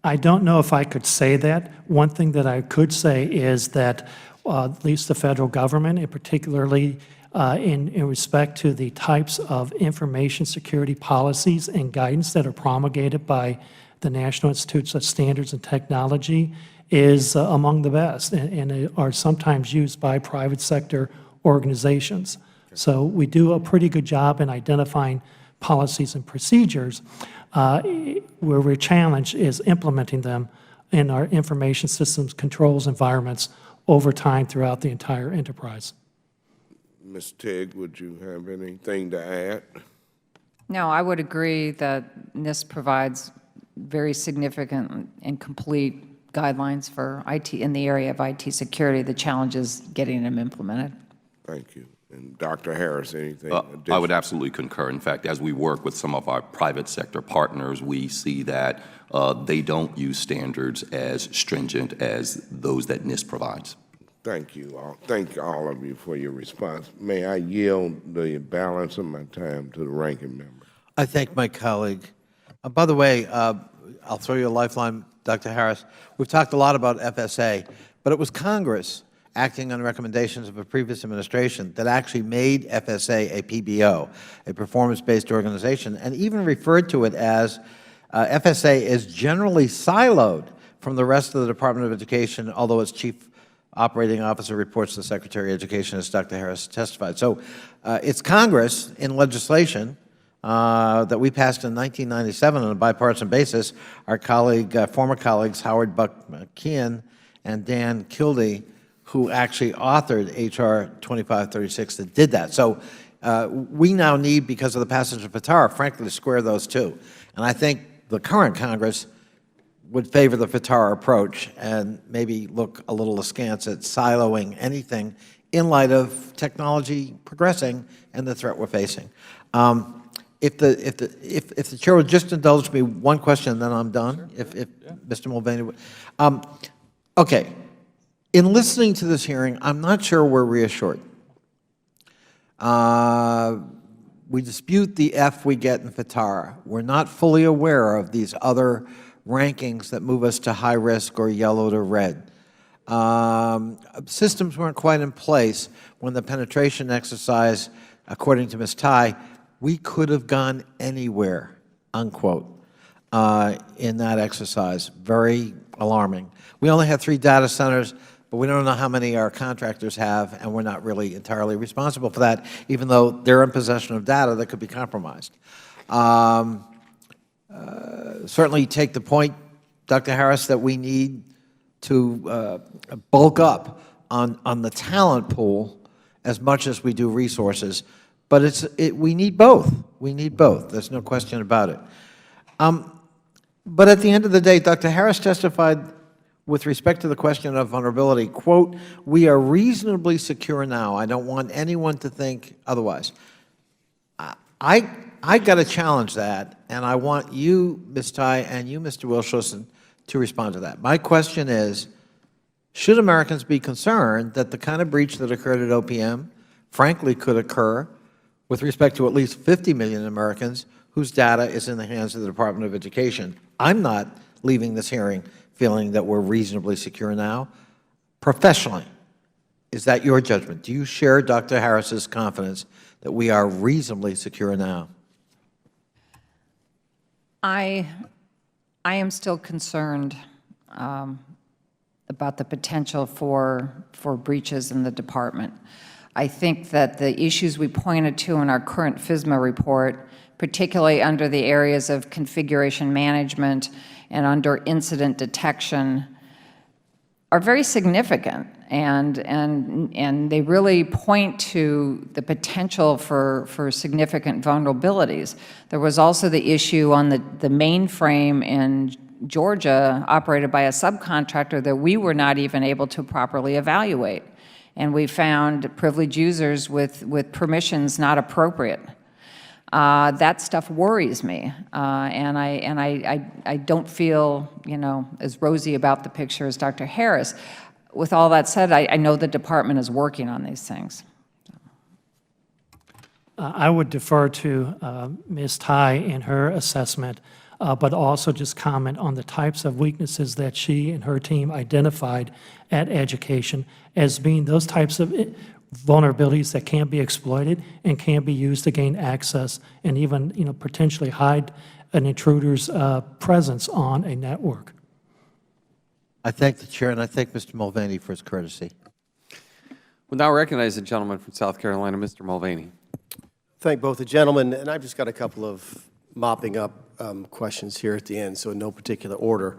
I don't know if I could say that. One thing that I could say is that at least the federal government, and particularly in respect to the types of information security policies and guidance that are promulgated by the National Institutes of Standards and Technology, is among the best and are sometimes used by private sector organizations. So we do a pretty good job in identifying policies and procedures. Where we're challenged is implementing them in our information systems controls environments over time throughout the entire enterprise. Ms. Tigg, would you have anything to add? No, I would agree that NIST provides very significant and complete guidelines for IT in the area of IT security. The challenge is getting them implemented. Thank you. And Dr. Harris, anything additional? I would absolutely concur. In fact, as we work with some of our private sector partners, we see that they don't use standards as stringent as those that NIST provides. Thank you all. Thank all of you for your response. May I yield the balance of my time to the ranking member? I thank my colleague. By the way, I'll throw you a lifeline, Dr. Harris. We've talked a lot about FSA, but it was Congress, acting on recommendations of a previous administration that actually made FSA a PBO, a performance-based organization, and even referred to it as FSA is generally siloed from the rest of the Department of Education, although its chief operating officer reports to the Secretary of Education, as Dr. Harris testified. So it's Congress in legislation that we passed in 1997 on a bipartisan basis. Our former colleagues Howard Buck McKeon and Dan Kildee, who actually authored H.R. 2536 that did that. So we now need, because of the passage of FTARA, frankly, to square those two. And I think the current Congress would favor the FTARA approach and maybe look a little askance at siloing anything in light of technology progressing and the threat we're facing. If the Chair would just indulge me one question, and then I'm done, if Mr. Mulvaney would. Okay. In listening to this hearing, I'm not sure we're reassured. We dispute the F we get in FTARA. We're not fully aware of these other rankings that move us to high risk or yellow to red. Systems weren't quite in place when the penetration exercise, according to Ms. Tai, we could have gone anywhere, unquote, in that exercise. Very alarming. We only had 3 data centers, but we don't know how many our contractors have, and we're not really entirely responsible for that, even though they're in possession of data that could be compromised. Certainly take the point, Dr. Harris, that we need to bulk up on the talent pool as much as we do resources. But we need both. We need both. There's no question about it. But at the end of the day, Dr. Harris testified with respect to the question of vulnerability, quote, "We are reasonably secure now. I don't want anyone to think otherwise." I got to challenge that, and I want you, Ms. Tai, and you, Mr. Wilshusen, to respond to that. My question is, should Americans be concerned that the kind of breach that occurred at OPM, frankly, could occur with respect to at least 50 million Americans whose data is in the hands of the Department of Education? I'm not leaving this hearing feeling that we're reasonably secure now. Professionally, is that your judgment? Do you share Dr. Harris's confidence that we are reasonably secure now? I am still concerned about the potential for breaches in the department. I think that the issues we pointed to in our current FSMA report, particularly under the areas of configuration management and under incident detection, are very significant, and they really point to the potential for significant vulnerabilities. There was also the issue on the mainframe in Georgia operated by a subcontractor that we were not even able to properly evaluate. And we found privileged users with permissions not appropriate. That stuff worries me, and I don't feel, as rosy about the picture as Dr. Harris. With all that said, I know the department is working on these things. I would defer to Ms. Tai in her assessment, but also just comment on the types of weaknesses that she and her team identified at education as being those types of vulnerabilities that can be exploited and can be used to gain access and even, potentially hide an intruder's presence on a network. I thank the Chair, and I thank Mr. Mulvaney for his courtesy. We'll now recognize the gentleman from South Carolina, Mr. Mulvaney. Thank both the gentlemen, and I've just got a couple of mopping up questions here at the end, so in no particular order.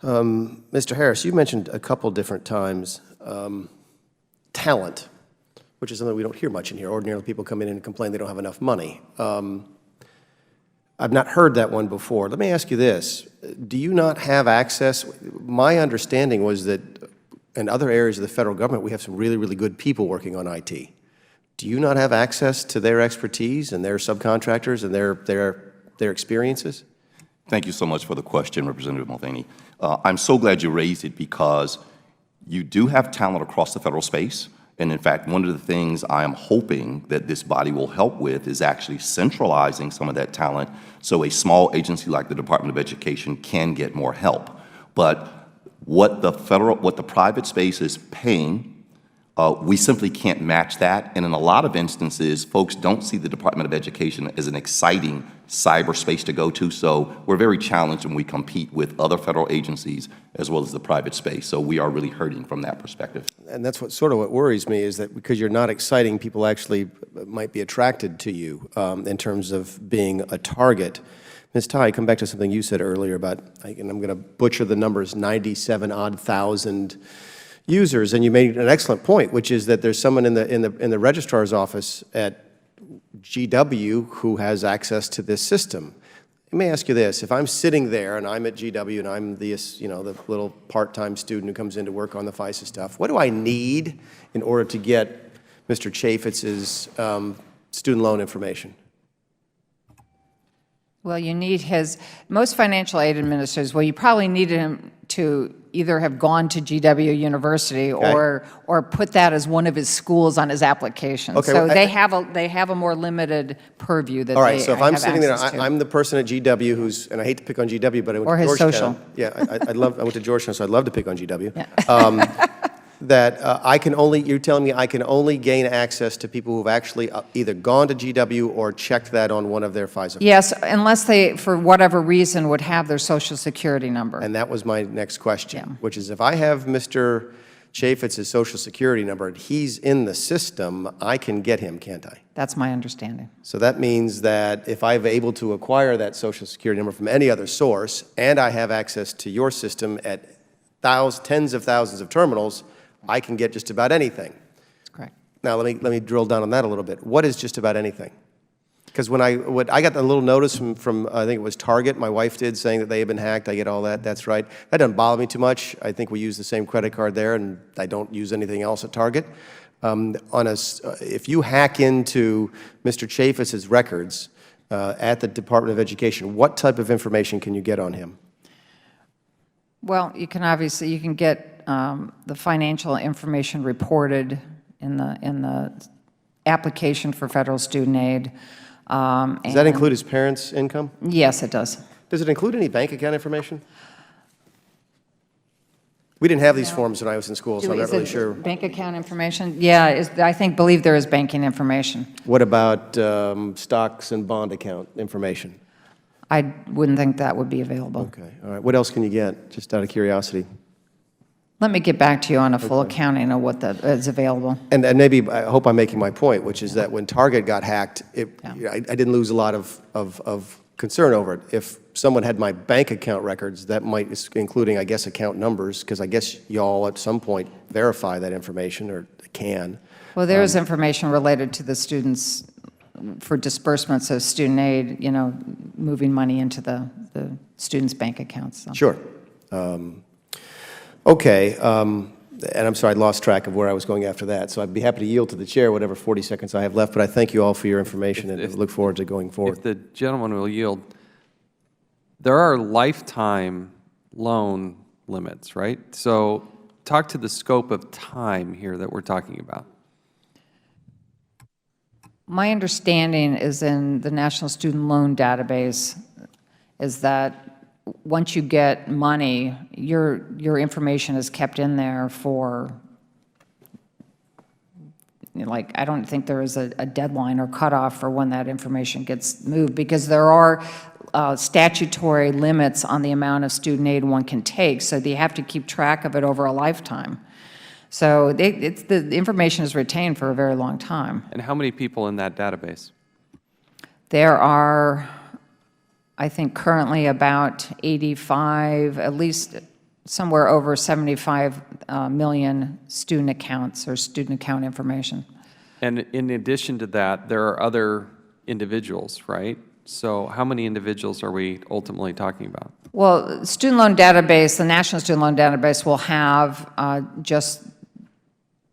Mr. Harris, you mentioned a couple different times talent, which is something we don't hear much in here. Ordinarily, people come in and complain they don't have enough money. I've not heard that one before. Let me ask you this. Do you not have access? My understanding was that in other areas of the federal government, we have some really, really good people working on IT. Do you not have access to their expertise and their subcontractors and their experiences? Thank you so much for the question, Representative Mulvaney. I'm so glad you raised it because you do have talent across the federal space. And in fact, one of the things I am hoping that this body will help with is actually centralizing some of that talent so a small agency like the Department of Education can get more help. But what the private space is paying We simply can't match that, and in a lot of instances, folks don't see the Department of Education as an exciting cyberspace to go to, so we're very challenged when we compete with other federal agencies as well as the private space, so we are really hurting from that perspective. And that's what worries me, is that because you're not exciting, people actually might be attracted to you in terms of being a target. Ms. Tai, come back to something you said earlier about, and I'm going to butcher the numbers, 97-odd thousand users, and you made an excellent point, which is that there's someone in the registrar's office at GW who has access to this system. Let me ask you this: if I'm sitting there and I'm at GW and I'm the the little part-time student who comes in to work on the FISA stuff, what do I need in order to get Mr. Chaffetz's student loan information? Well, you need most financial aid administrators, well, you probably needed him to either have gone to GW University or put that as one of his schools on his application. Okay, so well, they have a more limited purview that all right, they so if I'm have sitting there, access to. I'm the person at GW who's, and I hate to pick on GW, but I went Or to his Georgetown. social. Yeah, I went to Georgetown, so I'd love to pick on GW. Yeah. That you're telling me I can only gain access to people who've actually either gone to GW or checked that on one of their FISA. Yes, unless they, for whatever reason, would have their Social Security number. And that was my next question, which is if I have Mr. Chaffetz's Social Security number and he's in the system, I can get him, can't I? That's my understanding. So that means that if I'm able to acquire that Social Security number from any other source and I have access to your system at tens of thousands of terminals, I can get just about anything. That's correct. Now, let me drill down on that a little bit. What is just about anything? Because when I got a little notice from I think it was Target, my wife did, saying that they had been hacked. I get all that. That's right. That doesn't bother me too much. I think we use the same credit card there, and I don't use anything else at Target. If you hack into Mr. Chaffetz's records at the Department of Education, what type of information can you get on him? Well, you can get the financial information reported in the application for federal student aid. Does that include his parents' income? Yes, it does. Does it include any bank account information? We didn't have these forms when I was in school, so I'm not really sure. Bank account information? Yeah, believe there is banking information. What about stocks and bond account information? I wouldn't think that would be available. Okay, all right. What else can you get, just out of curiosity? Let me get back to you on a full accounting of what that is available. And maybe, I hope I'm making my point, which is that when Target got hacked, I didn't lose a lot of concern over it. If someone had my bank account records, that might, including, I guess, account numbers, because I guess y'all at some point verify that information, or can. Well, there is information related to the students for disbursements of student aid, moving money into the students' bank accounts. So. Sure. Okay, and I'm sorry, I lost track of where I was going after that, so I'd be happy to yield to the chair whatever 40 seconds I have left, but I thank you all for your information and look forward to going forward. If the gentleman will yield, there are lifetime loan limits, right? So talk to the scope of time here that we're talking about. My understanding is in the National Student Loan Database is that once you get money, your information is kept in there for, I don't think there is a deadline or cutoff for when that information gets moved, because there are statutory limits on the amount of student aid one can take, so you have to keep track of it over a lifetime. So the information is retained for a very long time. And how many people in that database? There are, I think, currently about 85, at least somewhere over 75 million student accounts or student account information. And in addition to that, there are other individuals, right? So how many individuals are we ultimately talking about? Well, student loan database, the National Student Loan Database will have just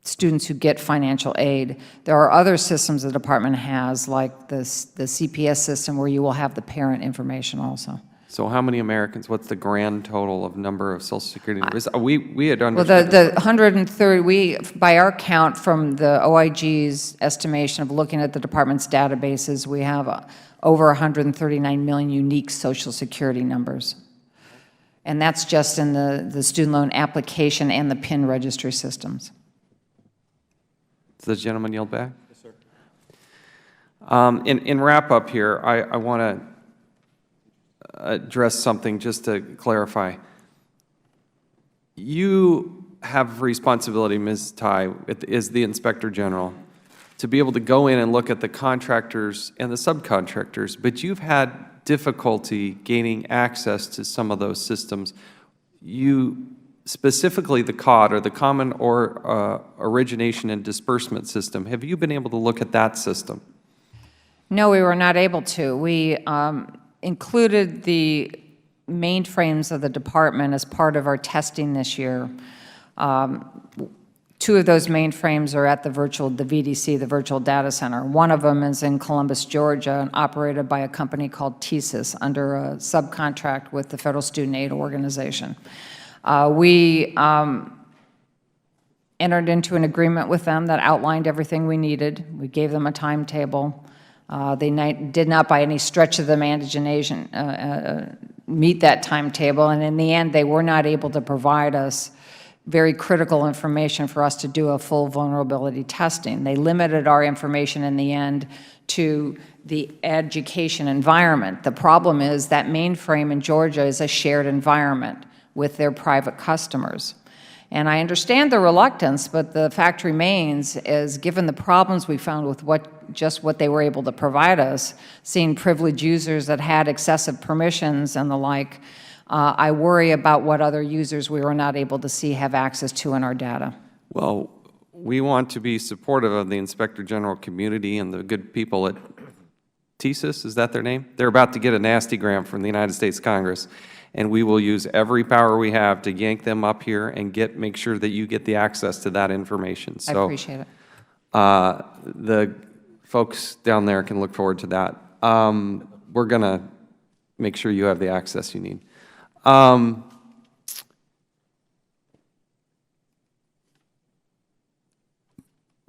students who get financial aid. There are other systems the department has, like the CPS system, where you will have the parent information also. So how many Americans, what's the grand total of number of Social Security numbers? We had Well, understood. the 130, by our count from the OIG's estimation of looking at the department's databases, we have over 139 million unique Social Security numbers. And that's just in the student loan application and the PIN registry systems. The gentleman yield back? Yes, sir. In wrap-up here, I want to address something just to clarify. You have responsibility, Ms. Tai, as the Inspector General, to be able to go in and look at the contractors and the subcontractors, but you've had difficulty gaining access to some of those systems. Specifically the COD, or the Common Origination and Disbursement System, have you been able to look at that system? No, we were not able to. We included the mainframes of the department as part of our testing this year. Two of those mainframes are at the VDC, the Virtual Data Center. One of them is in Columbus, Georgia, and operated by a company called TSYS under a subcontract with the Federal Student Aid Organization. We entered into an agreement with them that outlined everything we needed. We gave them a timetable. They did not by any stretch of the imagination meet that timetable, and in the end, they were not able to provide us very critical information for us to do a full vulnerability testing. They limited our information in the end to the education environment. The problem is that mainframe in Georgia is a shared environment with their private customers. And I understand the reluctance, but the fact remains is, given the problems we found with what they were able to provide us, seeing privileged users that had excessive permissions and the like, I worry about what other users we were not able to see have access to in our data. Well, we want to be supportive of the Inspector General community and the good people at TSYS, is that their name? They're about to get a nasty grant from the United States Congress, and we will use every power we have to yank them up here and make sure that you get the access to that information. I appreciate it. The folks down there can look forward to that. We're going to make sure you have the access you need.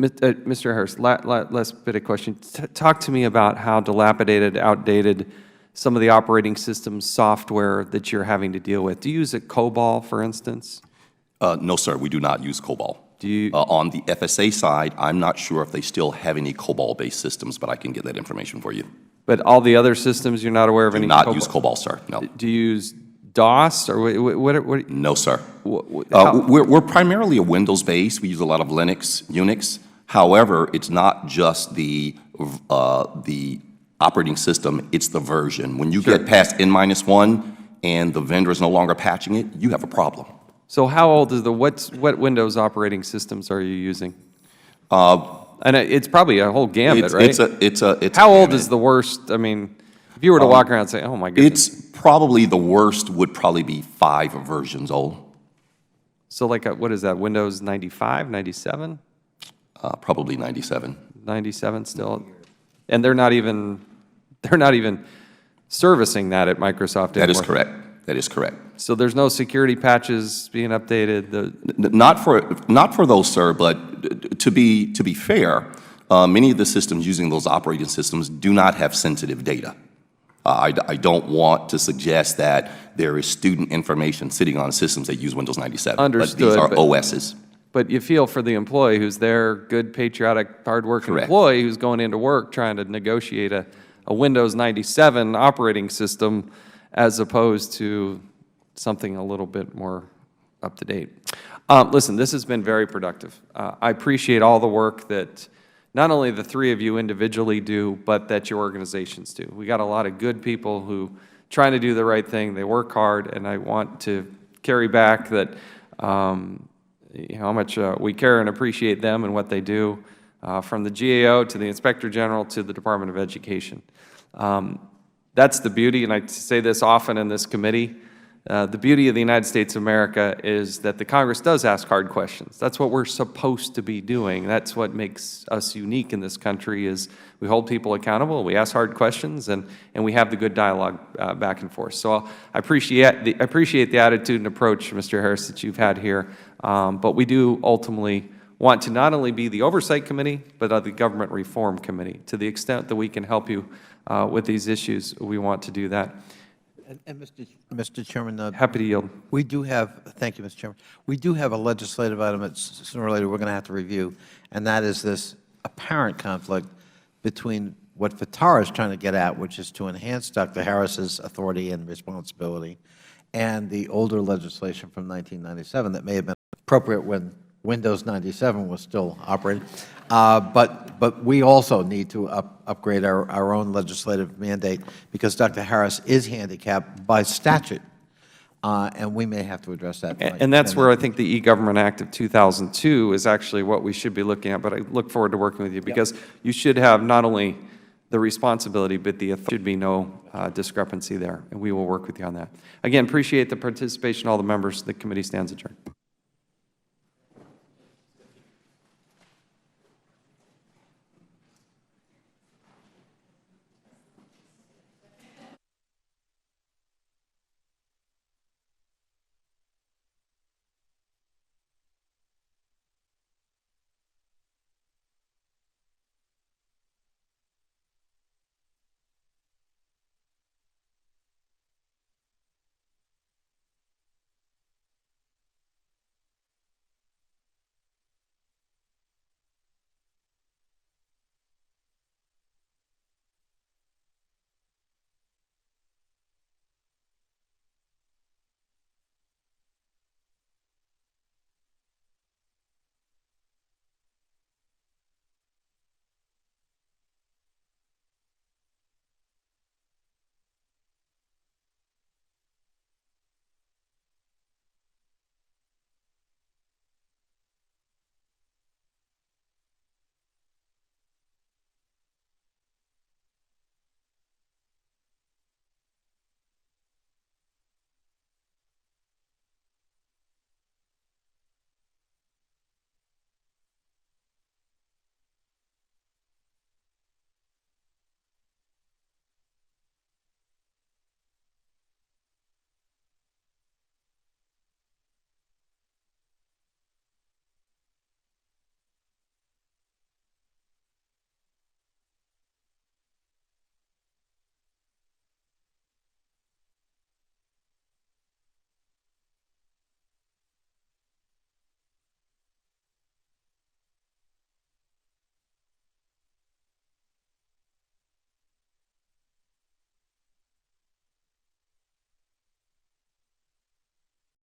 Mr. Harris, last bit of question. Talk to me about how dilapidated, outdated some of the operating systems software that you're having to deal with. Do you use COBOL, for instance? No, sir, we do not use COBOL. On the FSA side, I'm not sure if they still have any COBOL-based systems, but I can get that information for you. But all the other systems, you're not aware of any COBOL? Do not use COBOL, sir, no. Do you use DOS, or what? No, sir. We're primarily a Windows-based. We use a lot of Linux, Unix. However, it's not just the operating system, it's the version. When you get past N-1 and the vendor is no longer patching it, you have a problem. So how old is what Windows operating systems are you using? And it's probably a whole gambit, right? It's how old is the worst? I mean, if you were to walk around and say, oh my goodness. It's probably the worst would probably be 5 versions old. So like, what is that, Windows 95, 97? Probably 97. 97 still? And they're not even servicing that at Microsoft anymore. That is correct. That is correct. So there's no security patches being updated? Not for those, sir, but to be fair, many of the systems using those operating systems do not have sensitive data. I don't want to suggest that there is student information sitting on systems that use Windows 97. Understood. But these are OSs. But you feel for the employee who's there, good, patriotic, hard-working employee who's going into work trying to negotiate a Windows 97 operating system as opposed to something a little bit more up-to-date. Listen, this has been very productive. I appreciate all the work that not only the three of you individually do, but that your organizations do. We got a lot of good people who trying to do the right thing. They work hard, and I want to carry back that how much we care and appreciate them and what they do, from the GAO to the Inspector General to the Department of Education. That's the beauty, and I say this often in this committee, the beauty of the United States of America is that the Congress does ask hard questions. That's what we're supposed to be doing. That's what makes us unique in this country is we hold people accountable, we ask hard questions, and we have the good dialogue back and forth. So I appreciate the attitude and approach, Mr. Harris, that you've had here. But we do ultimately want to not only be the Oversight Committee, but the Government Reform Committee. To the extent that we can help you with these issues, we want to do that. And Mr. Chairman, Happy to yield. we do have, thank you, Mr. Chairman, we do have a legislative item that sooner or later we're going to have to review, and that is this apparent conflict between what FTARA is trying to get at, which is to enhance Dr. Harris's authority and responsibility, and the older legislation from 1997 that may have been appropriate when Windows 97 was still operating. But we also need to upgrade our own legislative mandate because Dr. Harris is handicapped by statute, and we may have to address that. And that's where I think the E-Government Act of 2002 is actually what we should be looking at, but I look forward to working with you because you should have not only the responsibility, but there should be no discrepancy there, and we will work with you on that. Again, appreciate the participation of all the members. The committee stands adjourned.